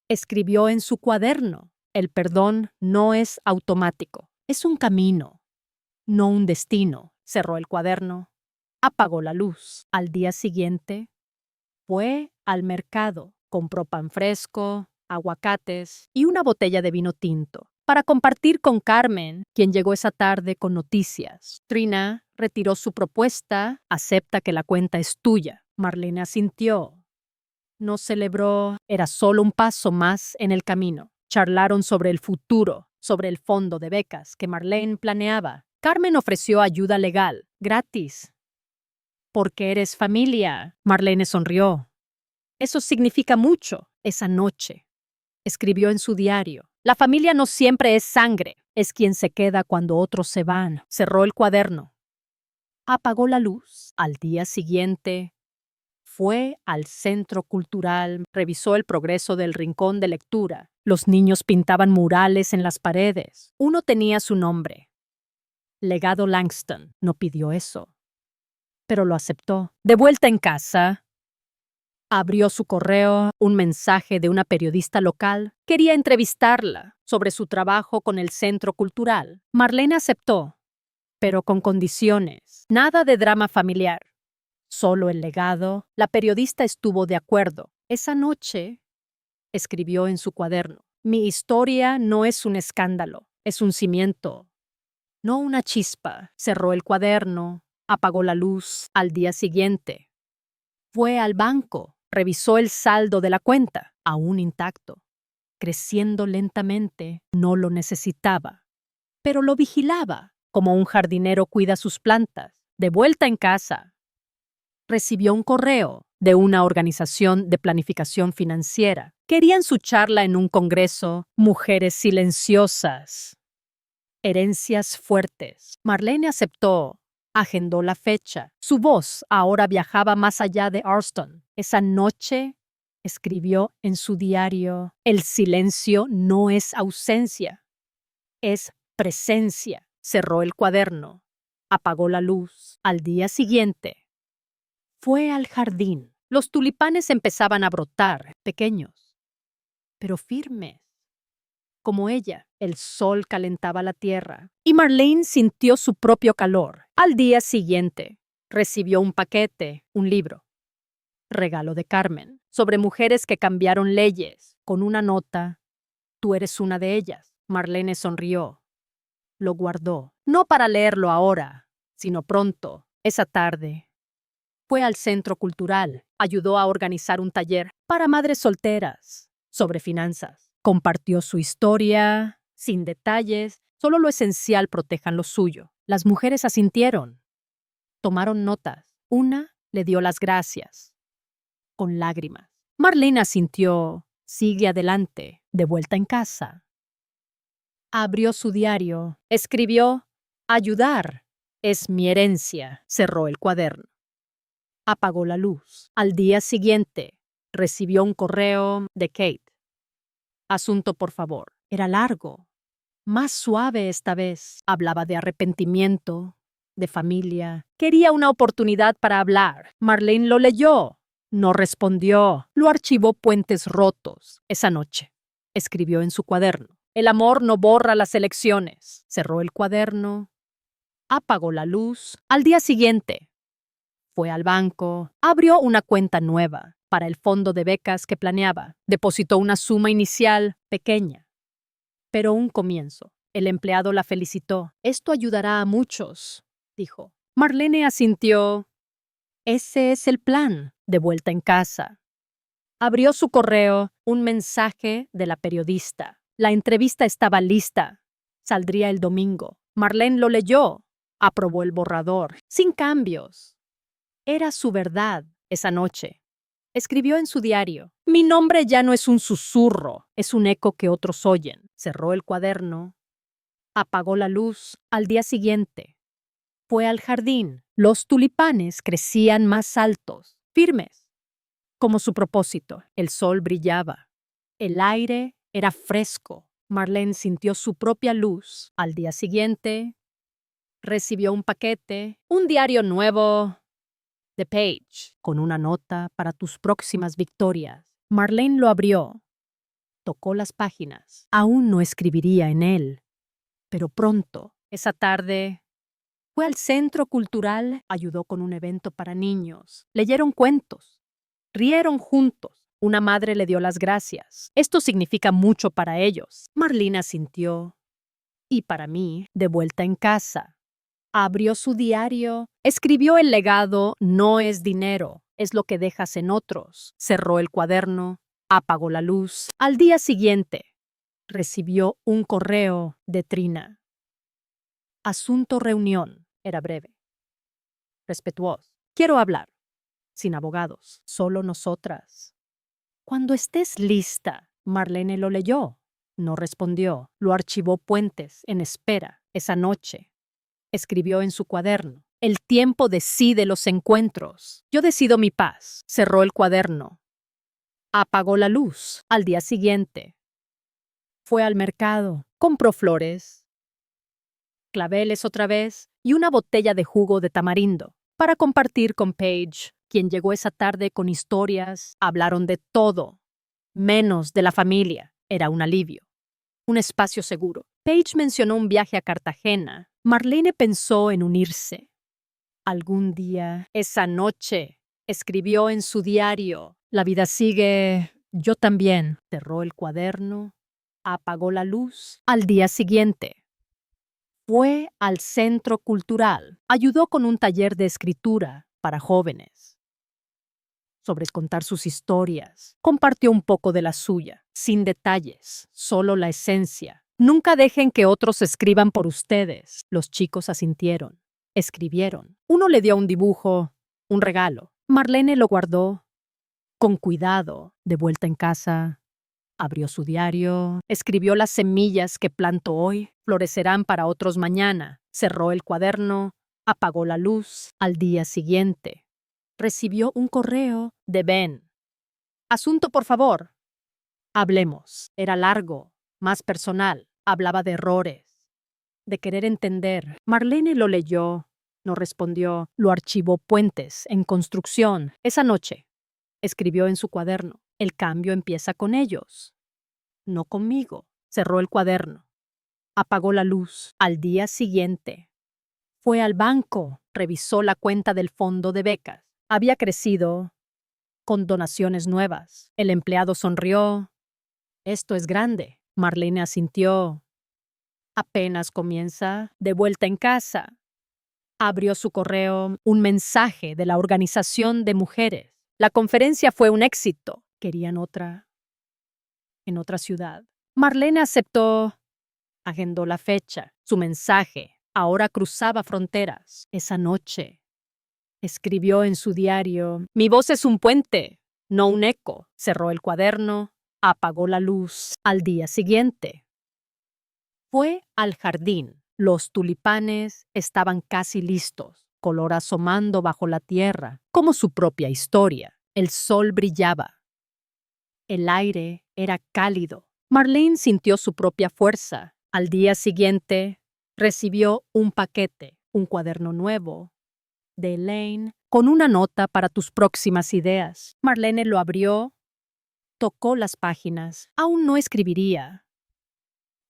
escribió en su cuaderno. El perdón no es automático. Es un camino, no un destino. Cerró el cuaderno. Apagó la luz. Al día siguiente, fue al mercado. Compró pan fresco, aguacates y una botella de vino tinto para compartir con Carmen, quien llegó esa tarde con noticias. Trina retiró su propuesta. Acepta que la cuenta es tuya. Marlene asintió. No celebró. Era solo un paso más en el camino. Charlaron sobre el futuro, sobre el fondo de becas que Marlene planeaba. Carmen ofreció ayuda legal, gratis. Porque eres familia. Marlene sonrió. Eso significa mucho. Esa noche, escribió en su diario. La familia no siempre es sangre. Es quien se queda cuando otros se van. Cerró el cuaderno. Apagó la luz. Al día siguiente, fue al centro cultural. Revisó el progreso del rincón de lectura. Los niños pintaban murales en las paredes. Uno tenía su nombre. Legado Langston. No pidió eso, pero lo aceptó. De vuelta en casa, abrió su correo. Un mensaje de una periodista local. Quería entrevistarla sobre su trabajo con el centro cultural. Marlene aceptó, pero con condiciones. Nada de drama familiar. Solo el legado. La periodista estuvo de acuerdo. Esa noche, escribió en su cuaderno. Mi historia no es un escándalo, es un cimiento, no una chispa. Cerró el cuaderno. Apagó la luz. Al día siguiente, fue al banco. Revisó el saldo de la cuenta, aún intacto. Creciendo lentamente, no lo necesitaba, pero lo vigilaba, como un jardinero cuida sus plantas. De vuelta en casa, recibió un correo de una organización de planificación financiera. Querían su charla en un congreso. Mujeres silenciosas. Herencias fuertes. Marlene aceptó. Agendó la fecha. Su voz ahora viajaba más allá de Arston. Esa noche, escribió en su diario, el silencio no es ausencia, es presencia. Cerró el cuaderno. Apagó la luz. Al día siguiente, fue al jardín. Los tulipanes empezaban a brotar, pequeños, pero firmes. Como ella, el sol calentaba la tierra, y Marlene sintió su propio calor. Al día siguiente, recibió un paquete, un libro. Regalo de Carmen, sobre mujeres que cambiaron leyes, con una nota. Tú eres una de ellas. Marlene sonrió. Lo guardó, no para leerlo ahora, sino pronto, esa tarde. Fue al centro cultural, ayudó a organizar un taller para madres solteras sobre finanzas. Compartió su historia, sin detalles, solo lo esencial: protejan lo suyo. Las mujeres asintieron, tomaron notas. Una le dio las gracias, con lágrimas. Marlene asintió, sigue adelante, de vuelta en casa. Abrió su diario, escribió: ayudar es mi herencia. Cerró el cuaderno. Apagó la luz. Al día siguiente, recibió un correo de Kate. Asunto, por favor. Era largo, más suave esta vez. Hablaba de arrepentimiento, de familia. Quería una oportunidad para hablar. Marlene lo leyó. No respondió. Lo archivó puentes rotos. Esa noche, escribió en su cuaderno: el amor no borra las elecciones. Cerró el cuaderno. Apagó la luz. Al día siguiente, fue al banco. Abrió una cuenta nueva para el fondo de becas que planeaba. Depositó una suma inicial pequeña, pero un comienzo. El empleado la felicitó. Esto ayudará a muchos, dijo. Marlene asintió. Ese es el plan. De vuelta en casa, abrió su correo, un mensaje de la periodista. La entrevista estaba lista. Saldría el domingo. Marlene lo leyó. Aprobó el borrador, sin cambios. Era su verdad. Esa noche, escribió en su diario: mi nombre ya no es un susurro, es un eco que otros oyen. Cerró el cuaderno. Apagó la luz. Al día siguiente, fue al jardín. Los tulipanes crecían más altos, firmes, como su propósito. El sol brillaba. El aire era fresco. Marlene sintió su propia luz. Al día siguiente, recibió un paquete, un diario nuevo de Page, con una nota para tus próximas victorias. Marlene lo abrió. Tocó las páginas. Aún no escribiría en él, pero pronto. Esa tarde, fue al centro cultural, ayudó con un evento para niños. Leyeron cuentos, rieron juntos. Una madre le dio las gracias. Esto significa mucho para ellos. Marlene asintió. Y para mí, de vuelta en casa. Abrió su diario, escribió: el legado no es dinero, es lo que dejas en otros. Cerró el cuaderno, apagó la luz. Al día siguiente, recibió un correo de Trina. Asunto, reunión. Era breve, respetuoso. Quiero hablar. Sin abogados, solo nosotras. Cuando estés lista. Marlene lo leyó. No respondió. Lo archivó puentes en espera. Esa noche, escribió en su cuaderno: el tiempo decide los encuentros. Yo decido mi paz. Cerró el cuaderno. Apagó la luz. Al día siguiente, fue al mercado. Compró flores, claveles otra vez y una botella de jugo de tamarindo para compartir con Paige, quien llegó esa tarde con historias. Hablaron de todo, menos de la familia. Era un alivio, un espacio seguro. Paige mencionó un viaje a Cartagena. Marlene pensó en unirse. Algún día, esa noche, escribió en su diario: la vida sigue, yo también. Cerró el cuaderno, apagó la luz. Al día siguiente, fue al centro cultural. Ayudó con un taller de escritura para jóvenes, sobre contar sus historias. Compartió un poco de la suya, sin detalles, solo la esencia. Nunca dejen que otros escriban por ustedes. Los chicos asintieron. Escribieron. Uno le dio un dibujo, un regalo. Marlene lo guardó con cuidado. De vuelta en casa, abrió su diario, escribió: las semillas que planto hoy florecerán para otros mañana. Cerró el cuaderno, apagó la luz. Al día siguiente, recibió un correo de Ben. Asunto, por favor. Hablemos. Era largo, más personal. Hablaba de errores, de querer entender. Marlene lo leyó, no respondió. Lo archivó puentes en construcción. Esa noche, escribió en su cuaderno: el cambio empieza con ellos, no conmigo. Cerró el cuaderno, apagó la luz. Al día siguiente, fue al banco, revisó la cuenta del fondo de becas. Había crecido, con donaciones nuevas. El empleado sonrió. Esto es grande. Marlene asintió. Apenas comienza. De vuelta en casa, Abrió su correo, un mensaje de la Organización de Mujeres. La conferencia fue un éxito. Querían otra en otra ciudad. Marlene aceptó, agendó la fecha. Su mensaje ahora cruzaba fronteras. Esa noche, escribió en su diario: "Mi voz es un puente, no un eco". Cerró el cuaderno, apagó la luz. Al día siguiente, fue al jardín. Los tulipanes estaban casi listos, color asomando bajo la tierra, como su propia historia. El sol brillaba. El aire era cálido. Marlene sintió su propia fuerza. Al día siguiente, recibió un paquete, un cuaderno nuevo, de Elaine, con una nota para tus próximas ideas. Marlene lo abrió, tocó las páginas. Aún no escribiría,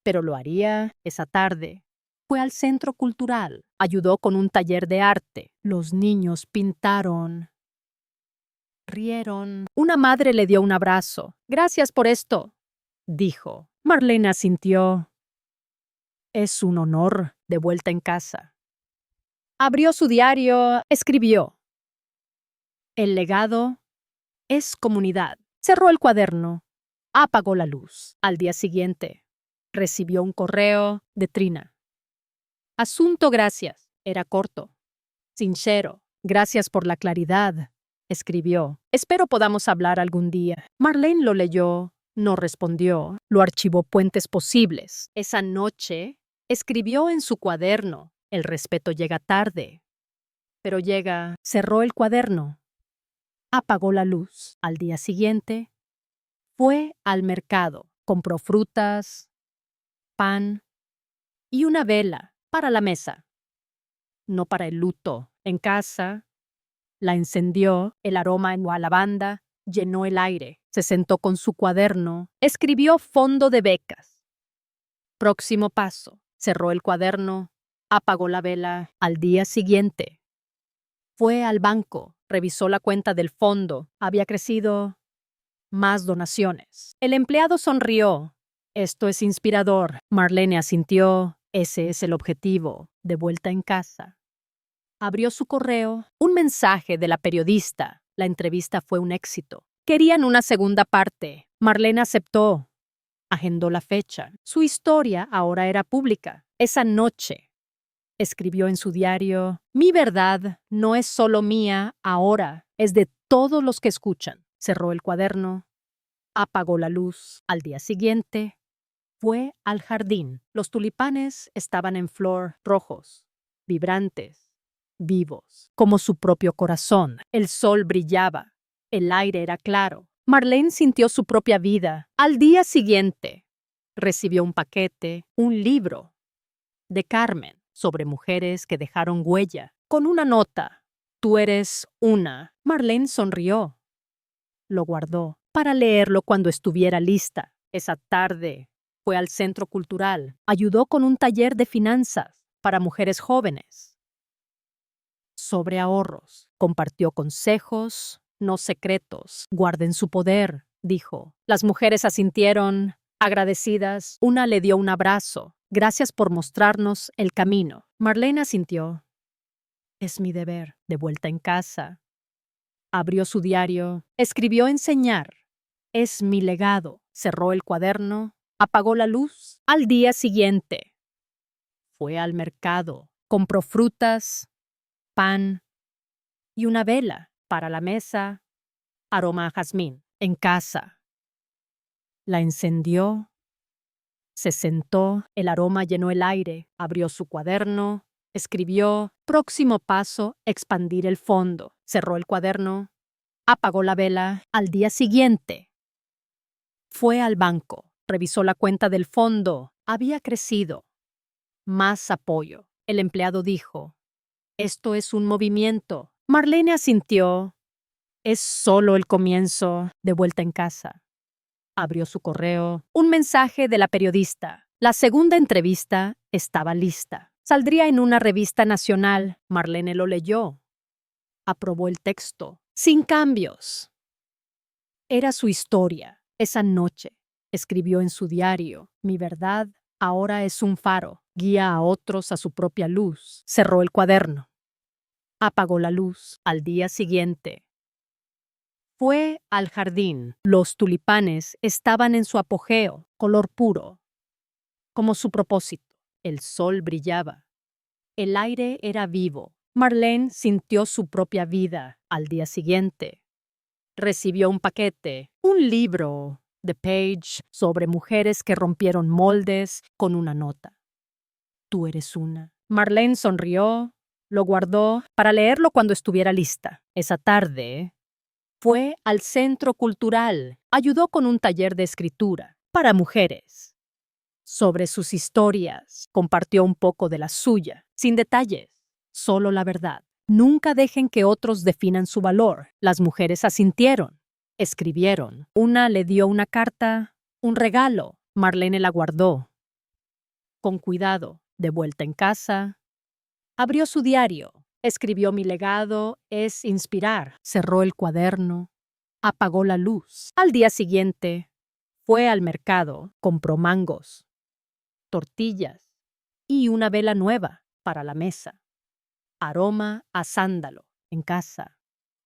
pero lo haría esa tarde. Fue al centro cultural, ayudó con un taller de arte. Los niños pintaron, rieron. Una madre le dio un abrazo. Gracias por esto, dijo. Marlene asintió. Es un honor. De vuelta en casa, abrió su diario, escribió: el legado es comunidad. Cerró el cuaderno, apagó la luz. Al día siguiente, recibió un correo de Trina. Asunto, gracias. Era corto, sincero. Gracias por la claridad, escribió. Espero podamos hablar algún día. Marlene lo leyó, no respondió. Lo archivó puentes posibles. Esa noche, escribió en su cuaderno: el respeto llega tarde, pero llega. Cerró el cuaderno, apagó la luz. Al día siguiente, fue al mercado. Compró frutas, pan y una vela para la mesa, no para el luto. En casa, la encendió. El aroma en la lavanda llenó el aire. Se sentó con su cuaderno. Escribió fondo de becas. Próximo paso. Cerró el cuaderno, apagó la vela. Al día siguiente, fue al banco. Revisó la cuenta del fondo. Había crecido. Más donaciones. El empleado sonrió. Esto es inspirador. Marlene asintió. Ese es el objetivo. De vuelta en casa, abrió su correo. Un mensaje de la periodista. La entrevista fue un éxito. Querían una segunda parte. Marlene aceptó. Agendó la fecha. Su historia ahora era pública. Esa noche, escribió en su diario: mi verdad no es solo mía ahora, es de todos los que escuchan. Cerró el cuaderno, apagó la luz. Al día siguiente, fue al jardín. Los tulipanes estaban en flor, rojos, vibrantes, vivos, como su propio corazón. El sol brillaba. El aire era claro. Marlene sintió su propia vida. Al día siguiente, recibió un paquete, un libro de Carmen sobre mujeres que dejaron huella, con una nota: tú eres una. Marlene sonrió. Lo guardó para leerlo cuando estuviera lista. Esa tarde, fue al centro cultural. Ayudó con un taller de finanzas para mujeres jóvenes sobre ahorros. Compartió consejos, no secretos. Guarden su poder, dijo. Las mujeres asintieron, agradecidas. Una le dio un abrazo. Gracias por mostrarnos el camino. Marlene asintió. Es mi deber. De vuelta en casa, abrió su diario. Escribió: enseñar es mi legado. Cerró el cuaderno, apagó la luz. Al día siguiente, fue al mercado. Compró frutas, pan y una vela para la mesa, aroma a jazmín. En casa, la encendió, se sentó, el aroma llenó el aire. Abrió su cuaderno, escribió: próximo paso, expandir el fondo. Cerró el cuaderno, apagó la vela. Al día siguiente, fue al banco, revisó la cuenta del fondo. Había crecido. Más apoyo. El empleado dijo: esto es un movimiento. Marlene asintió. Es solo el comienzo. De vuelta en casa, abrió su correo. Un mensaje de la periodista. La segunda entrevista estaba lista. Saldría en una revista nacional. Marlene lo leyó. Aprobó el texto, sin cambios. Era su historia. Esa noche, escribió en su diario: mi verdad ahora es un faro. Guía a otros a su propia luz. Cerró el cuaderno. Apagó la luz. Al día siguiente, fue al jardín. Los tulipanes estaban en su apogeo, color puro, como su propósito. El sol brillaba. El aire era vivo. Marlene sintió su propia vida. Al día siguiente, recibió un paquete, un libro de Page sobre mujeres que rompieron moldes con una nota. Tú eres una. Marlene sonrió, lo guardó para leerlo cuando estuviera lista. Esa tarde, fue al centro cultural. Ayudó con un taller de escritura para mujeres. Sobre sus historias, compartió un poco de la suya, sin detalles, solo la verdad. Nunca dejen que otros definan su valor. Las mujeres asintieron, escribieron. Una le dio una carta, un regalo. Marlene la guardó. Con cuidado, de vuelta en casa, abrió su diario. Escribió: mi legado es inspirar. Cerró el cuaderno. Apagó la luz. Al día siguiente, fue al mercado. Compró mangos, tortillas y una vela nueva para la mesa. Aroma a sándalo en casa.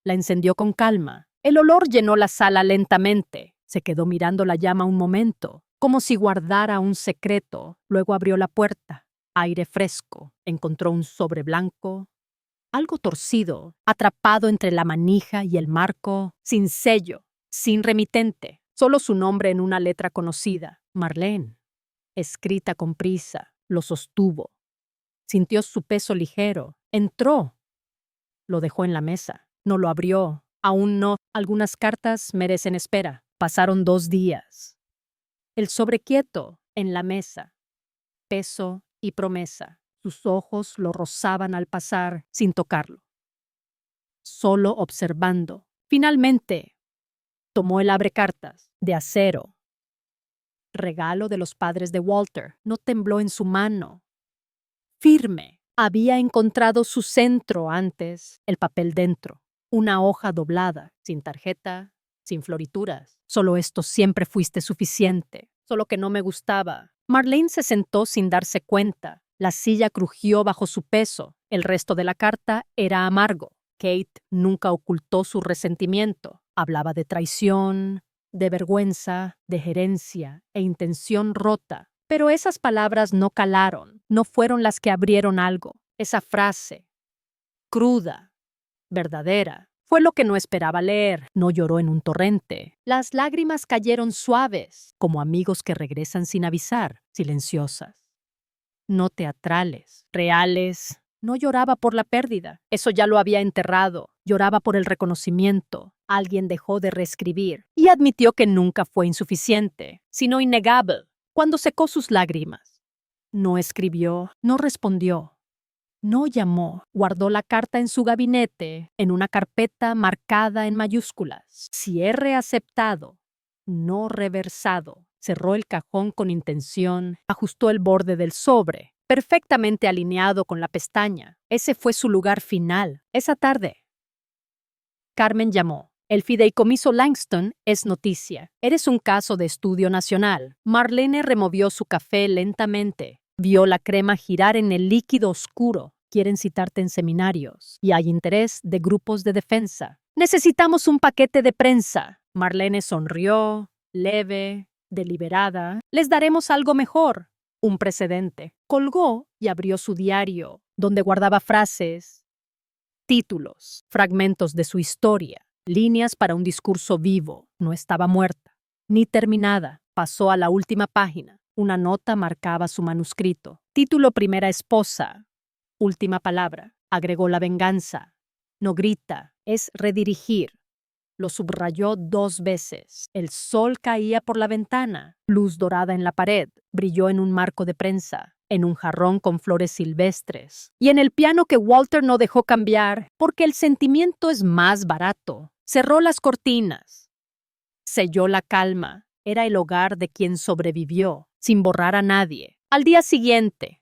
La encendió con calma. El olor llenó la sala lentamente. Se quedó mirando la llama un momento, como si guardara un secreto. Luego abrió la puerta. Aire fresco. Encontró un sobre blanco, algo torcido, atrapado entre la manija y el marco, sin sello, sin remitente, solo su nombre en una letra conocida, Marlene, escrita con prisa. Lo sostuvo. Sintió su peso ligero. Entró. Lo dejó en la mesa. No lo abrió. Aún no. Algunas cartas merecen espera. Pasaron 2 días. El sobre quieto en la mesa. Peso y promesa. Sus ojos lo rozaban al pasar sin tocarlo. Solo observando. Finalmente, tomó el abrecartas de acero. Regalo de los padres de Walter. No tembló en su mano. Firme. Había encontrado su centro antes, el papel dentro. Una hoja doblada, sin tarjeta, sin florituras. Solo esto: siempre fuiste suficiente. Solo que no me gustaba. Marlene se sentó sin darse cuenta. La silla crujió bajo su peso. El resto de la carta era amargo. Kate nunca ocultó su resentimiento. Hablaba de traición, de vergüenza, de gerencia e intención rota. Pero esas palabras no calaron, no fueron las que abrieron algo. Esa frase, cruda, verdadera, fue lo que no esperaba leer. No lloró en un torrente. Las lágrimas cayeron suaves, como amigos que regresan sin avisar, silenciosas. No teatrales, reales. No lloraba por la pérdida. Eso ya lo había enterrado. Lloraba por el reconocimiento. Alguien dejó de reescribir y admitió que nunca fue insuficiente, sino innegable. Cuando secó sus lágrimas, no escribió, no respondió, no llamó. Guardó la carta en su gabinete, en una carpeta marcada en mayúsculas. Cierre aceptado, no reversado. Cerró el cajón con intención, ajustó el borde del sobre, perfectamente alineado con la pestaña. Ese fue su lugar final. Esa tarde, Carmen llamó. El fideicomiso Langston es noticia. Eres un caso de estudio nacional. Marlene removió su café lentamente. Vio la crema girar en el líquido oscuro. Quieren citarte en seminarios y hay interés de grupos de defensa. Necesitamos un paquete de prensa. Marlene sonrió, leve, deliberada. Les daremos algo mejor. Un precedente. Colgó y abrió su diario, donde guardaba frases, títulos, fragmentos de su historia. Líneas para un discurso vivo. No estaba muerta, ni terminada. Pasó a la última página. Una nota marcaba su manuscrito. Título: primera esposa. Última palabra. Agregó la venganza. No grita, es redirigir. Lo subrayó 2 veces. El sol caía por la ventana. Luz dorada en la pared. Brilló en un marco de prensa, en un jarrón con flores silvestres y en el piano que Walter no dejó cambiar porque el sentimiento es más barato. Cerró las cortinas. Selló la calma. Era el hogar de quien sobrevivió, sin borrar a nadie. Al día siguiente,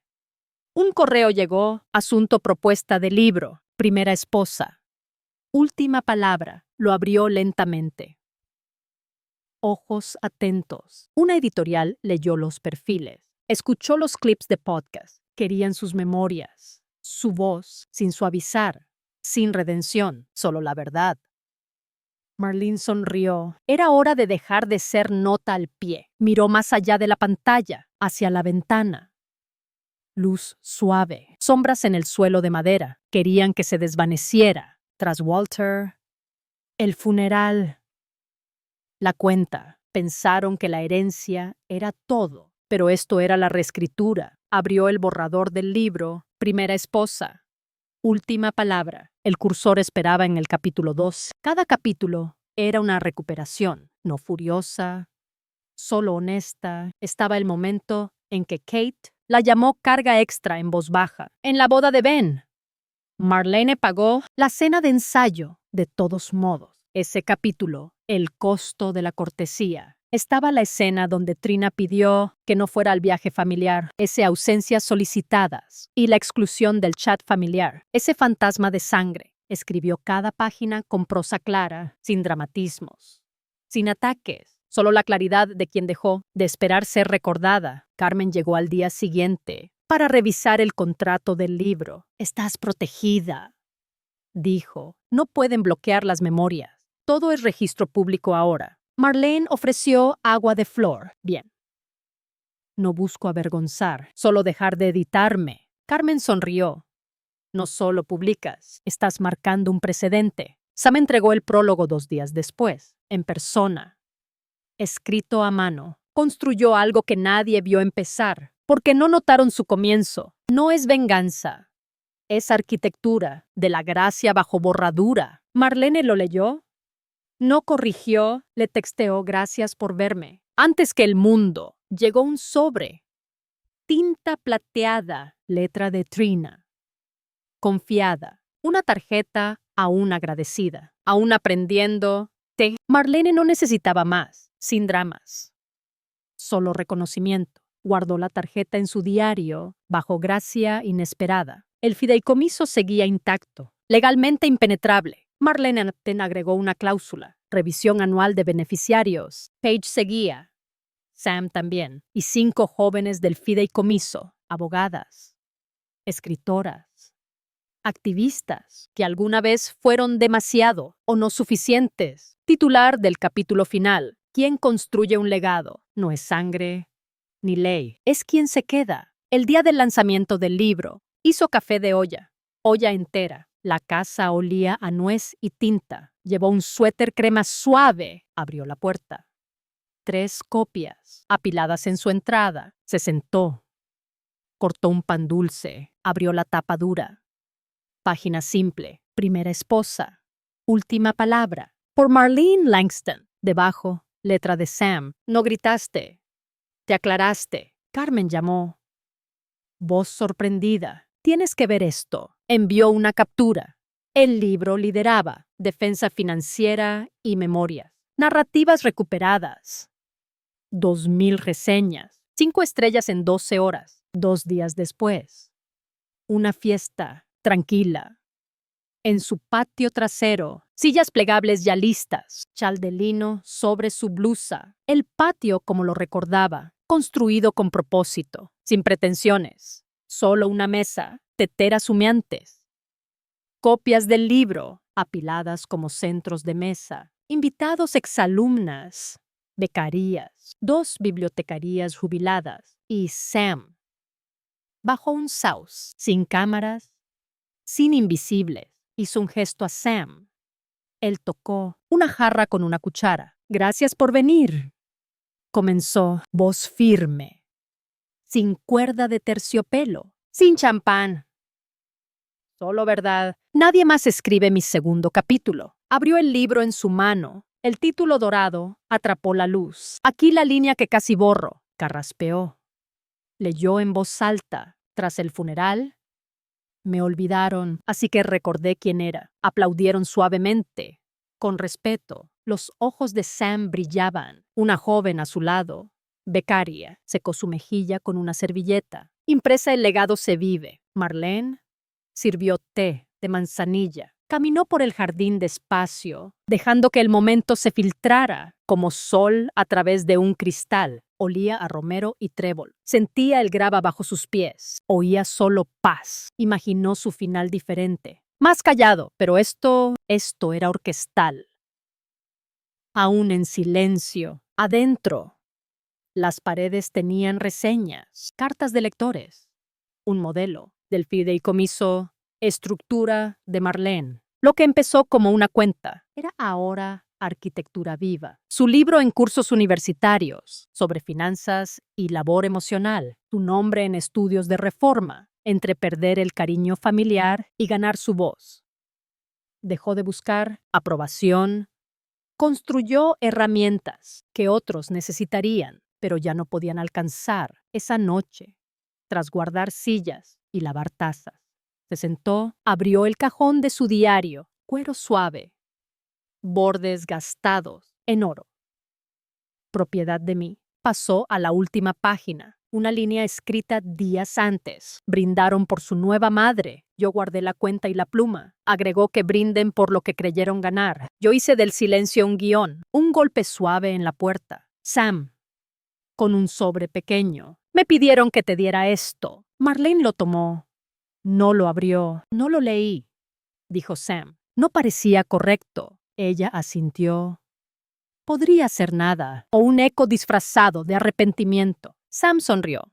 un correo llegó. Asunto: propuesta de libro. Primera esposa. Última palabra. Lo abrió lentamente. Ojos atentos. Una editorial leyó los perfiles. Escuchó los clips de podcast. Querían sus memorias. Su voz, sin suavizar, sin redención, solo la verdad. Marlene sonrió. Era hora de dejar de ser nota al pie. Miró más allá de la pantalla, hacia la ventana. Luz suave, sombras en el suelo de madera. Querían que se desvaneciera. Tras Walter, el funeral, la cuenta. Pensaron que la herencia era todo, pero esto era la reescritura. Abrió el borrador del libro. Primera esposa. Última palabra. El cursor esperaba en el capítulo 2. Cada capítulo era una recuperación, no furiosa, solo honesta. Estaba el momento en que Kate la llamó carga extra en voz baja. En la boda de Ben. Marlene pagó la cena de ensayo, de todos modos. Ese capítulo, el costo de la cortesía. Estaba la escena donde Trina pidió que no fuera al viaje familiar, ese ausencias solicitadas y la exclusión del chat familiar, ese fantasma de sangre. Escribió cada página con prosa clara, sin dramatismos, sin ataques, solo la claridad de quien dejó de esperar ser recordada. Carmen llegó al día siguiente para revisar el contrato del libro. Estás protegida, dijo. No pueden bloquear las memorias. Todo es registro público ahora. Marlene ofreció agua de flor. Bien. No busco avergonzar, solo dejar de editarme. Carmen sonrió. No solo publicas, estás marcando un precedente. Sam entregó el prólogo 2 días después, en persona. Escrito a mano. Construyó algo que nadie vio empezar, porque no notaron su comienzo. No es venganza. Es arquitectura, de la gracia bajo borradura. Marlene lo leyó. No corrigió, le texteó gracias por verme. Antes que el mundo, llegó un sobre. Tinta plateada, letra de Trina. Confiada. Una tarjeta aún agradecida. Aún aprendiendo. Marlene no necesitaba más, sin dramas. Solo reconocimiento. Guardó la tarjeta en su diario, bajo gracia inesperada. El fideicomiso seguía intacto, legalmente impenetrable. Marlene agregó una cláusula. Revisión anual de beneficiarios. Paige seguía. Sam también. Y 5 jóvenes del fideicomiso. Abogadas. Escritoras. Activistas que alguna vez fueron demasiado o no suficientes. Titular del capítulo final. ¿Quién construye un legado? No es sangre ni ley. Es quien se queda. El día del lanzamiento del libro, hizo café de olla. Olla entera. La casa olía a nuez y tinta. Llevó un suéter crema suave. Abrió la puerta. 3 copias, apiladas en su entrada. Se sentó. Cortó un pan dulce. Abrió la tapa dura. Página simple. Primera esposa. Última palabra. Por Marlene Langston. Debajo, letra de Sam. No gritaste. Te aclaraste. Carmen llamó. Voz sorprendida. Tienes que ver esto. Envió una captura. El libro lideraba defensa financiera y memorias. Narrativas recuperadas. 2000 reseñas. 5 estrellas en 12 horas. 2 días después. Una fiesta tranquila. En su patio trasero, sillas plegables ya listas, chal de lino sobre su blusa. El patio como lo recordaba, construido con propósito, sin pretensiones. Solo una mesa, teteras humeantes. Copias del libro, apiladas como centros de mesa. Invitados exalumnas, becarías, 2 bibliotecarías jubiladas y Sam. Bajo un saus, sin cámaras, sin invisibles, hizo un gesto a Sam. Él tocó una jarra con una cuchara. Gracias por venir. Comenzó, voz firme, sin cuerda de terciopelo, sin champán. Solo verdad. Nadie más escribe mi segundo capítulo. Abrió el libro en su mano. El título dorado atrapó la luz. Aquí la línea que casi borro. Carraspeó. Leyó en voz alta. Tras el funeral, me olvidaron, así que recordé quién era. Aplaudieron suavemente, con respeto. Los ojos de Sam brillaban. Una joven a su lado, becaria, secó su mejilla con una servilleta. Impresa el legado se vive. Marlene sirvió té de manzanilla. Caminó por el jardín despacio, dejando que el momento se filtrara como sol a través de un cristal. Olía a romero y trébol. Sentía el grava bajo sus pies. Oía solo paz. Imaginó su final diferente, Más callado, pero esto era orquestal. Aún en silencio, adentro. Las paredes tenían reseñas, cartas de lectores, un modelo del fideicomiso Estructura de Marlene. Lo que empezó como una cuenta era ahora arquitectura viva. Su libro en cursos universitarios sobre finanzas y labor emocional. Su nombre en estudios de reforma, entre perder el cariño familiar y ganar su voz. Dejó de buscar aprobación. Construyó herramientas que otros necesitarían, pero ya no podían alcanzar esa noche, tras guardar sillas y lavar tazas. Se sentó, abrió el cajón de su diario, cuero suave, bordes gastados en oro. Propiedad de mí. Pasó a la última página, una línea escrita días antes. Brindaron por su nueva madre. Yo guardé la cuenta y la pluma. Agregó que brinden por lo que creyeron ganar. Yo hice del silencio un guión, un golpe suave en la puerta. Sam, con un sobre pequeño. Me pidieron que te diera esto. Marlene lo tomó. No lo abrió. No lo leí, dijo Sam. No parecía correcto. Ella asintió. Podría ser nada, o un eco disfrazado de arrepentimiento. Sam sonrió.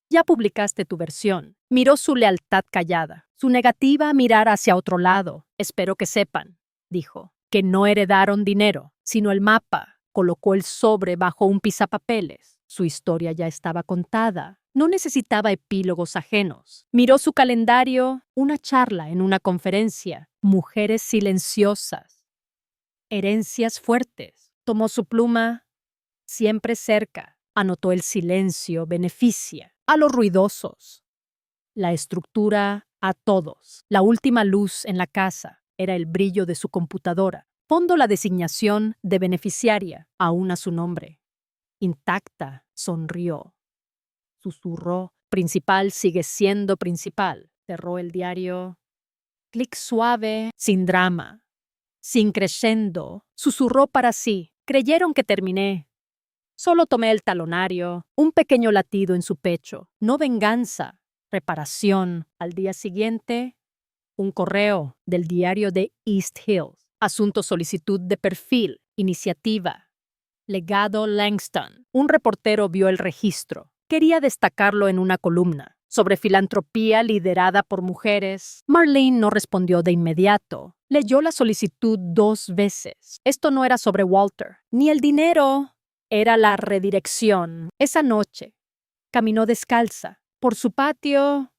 Ya publicaste tu versión. Miró su lealtad callada, su negativa a mirar hacia otro lado. Espero que sepan, dijo, que no heredaron dinero, sino el mapa. Colocó el sobre bajo un pisapapeles. Su historia ya estaba contada. No necesitaba epílogos ajenos. Miró su calendario, una charla en una conferencia, mujeres silenciosas, herencias fuertes. Tomó su pluma, siempre cerca. Anotó el silencio beneficia a los ruidosos. La estructura a todos. La última luz en la casa era el brillo de su computadora. Fondo la designación de beneficiaria, aún a su nombre. Intacta, sonrió. Susurró, principal sigue siendo principal. Cerró el diario. Clic suave, sin drama, sin crescendo. Susurró para sí. Creyeron que terminé. Solo tomé el talonario, un pequeño latido en su pecho. No venganza, reparación. Al día siguiente, un correo del diario de East Hills. Asunto solicitud de perfil, iniciativa. Legado Langston. Un reportero vio el registro. Quería destacarlo en una columna. Sobre filantropía liderada por mujeres. Marlene no respondió de inmediato. Leyó la solicitud 2 veces. Esto no era sobre Walter, ni el dinero. Era la redirección. Esa noche, caminó descalza. Por su patio,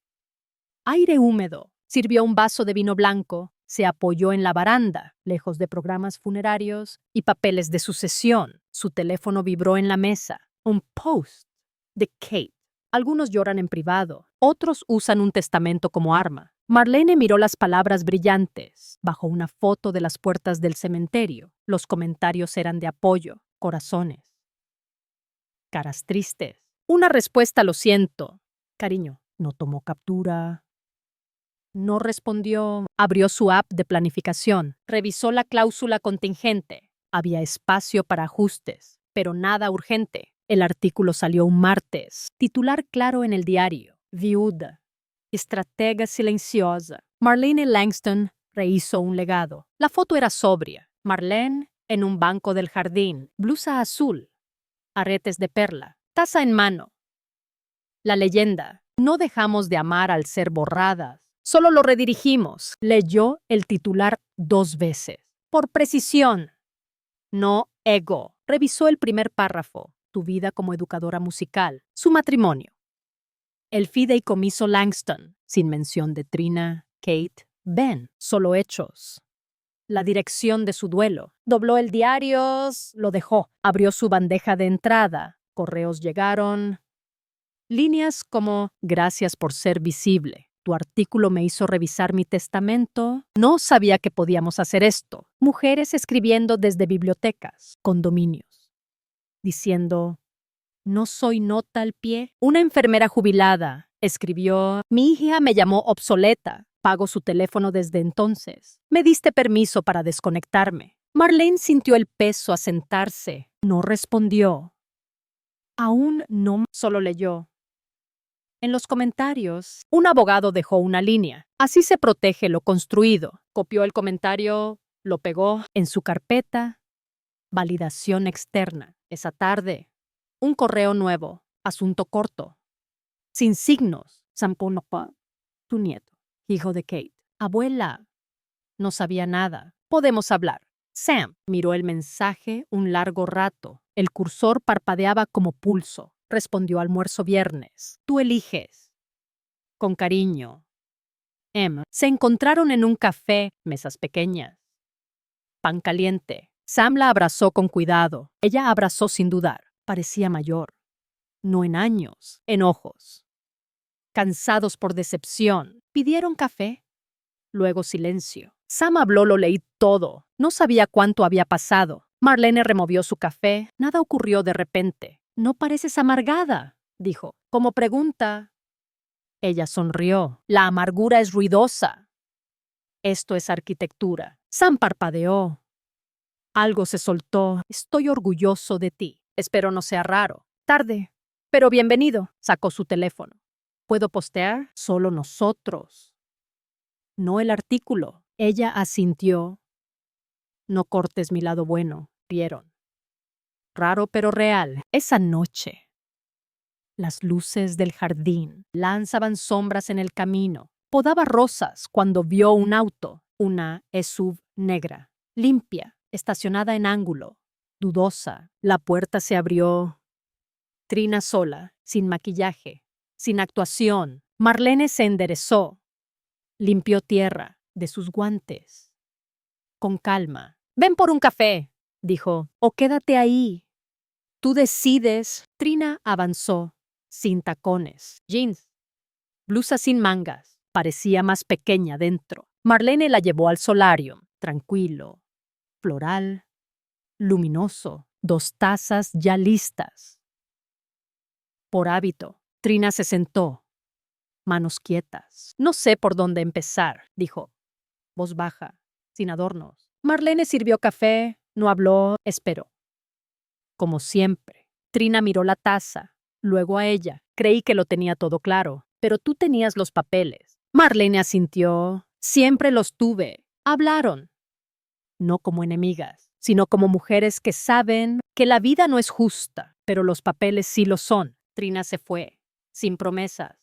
aire húmedo. Sirvió un vaso de vino blanco. Se apoyó en la baranda, lejos de programas funerarios y papeles de sucesión. Su teléfono vibró en la mesa. Un post de Kate. Algunos lloran en privado, otros usan un testamento como arma. Marlene miró las palabras brillantes bajo una foto de las puertas del cementerio. Los comentarios eran de apoyo, corazones, caras tristes. Una respuesta, lo siento. Cariño, no tomó captura. No respondió. Abrió su app de planificación. Revisó la cláusula contingente. Había espacio para ajustes, pero nada urgente. El artículo salió un martes. Titular claro en el diario. Viuda. Estratega silenciosa. Marlene Langston rehizo un legado. La foto era sobria. Marlene en un banco del jardín. Blusa azul. Aretes de perla. Taza en mano. La leyenda. No dejamos de amar al ser borradas. Solo lo redirigimos. Leyó el titular 2 veces. Por precisión. No ego. Revisó el primer párrafo. Su vida como educadora musical. Su matrimonio. El fideicomiso Langston. Sin mención de Trina, Kate, Ben. Solo hechos. La dirección de su duelo. Dobló el diario, lo dejó. Abrió su bandeja de entrada. Correos llegaron. Líneas como: gracias por ser visible. Tu artículo me hizo revisar mi testamento. No sabía que podíamos hacer esto. Mujeres escribiendo desde bibliotecas, condominios, diciendo: no soy nota al pie. Una enfermera jubilada escribió: mi hija me llamó obsoleta. Pago su teléfono desde entonces. Me diste permiso para desconectarme. Marlene sintió el peso a sentarse. No respondió. Aún no, solo leyó: En los comentarios, un abogado dejó una línea. Así se protege lo construido. Copió el comentario, lo pegó en su carpeta. Validación externa. Esa tarde, un correo nuevo. Asunto corto. Sin signos. Samponopa. Tu nieto. Hijo de Kate. Abuela. No sabía nada. Podemos hablar. Sam miró el mensaje un largo rato. El cursor parpadeaba como pulso. Respondió: almuerzo viernes. Tú eliges. Con cariño. M. Se encontraron en un café, mesas pequeñas. Pan caliente. Sam la abrazó con cuidado. Ella abrazó sin dudar. Parecía mayor. No en años, en ojos. Cansados por decepción, pidieron café. Luego silencio. Sam habló, lo leí todo. No sabía cuánto había pasado. Marlene removió su café. Nada ocurrió de repente. No pareces amargada, dijo. Como pregunta. Ella sonrió. La amargura es ruidosa. Esto es arquitectura. Sam parpadeó. Algo se soltó. Estoy orgulloso de ti. Espero no sea raro. Tarde. Pero bienvenido. Sacó su teléfono. ¿Puedo postear? Solo nosotros. No el artículo. Ella asintió. No cortes mi lado bueno. Vieron. Raro pero real. Esa noche. Las luces del jardín lanzaban sombras en el camino. Podaba rosas cuando vio un auto. Una SUV negra. Limpia. Estacionada en ángulo. Dudosa. La puerta se abrió. Trina sola. Sin maquillaje. Sin actuación. Marlene se enderezó. Limpió tierra de sus guantes. Con calma. Ven por un café, dijo, o quédate ahí. Tú decides. Trina avanzó, sin tacones, jeans, blusa sin mangas. Parecía más pequeña dentro. Marlene la llevó al solarium, tranquilo, floral, luminoso, 2 tazas ya listas. Por hábito, Trina se sentó. Manos quietas. No sé por dónde empezar, dijo. Voz baja, sin adornos. Marlene sirvió café, no habló, esperó. Como siempre. Trina miró la taza, luego a ella. Creí que lo tenía todo claro, pero tú tenías los papeles. Marlene asintió. Siempre los tuve. Hablaron. No como enemigas, sino como mujeres que saben que la vida no es justa, pero los papeles sí lo son. Trina se fue, sin promesas.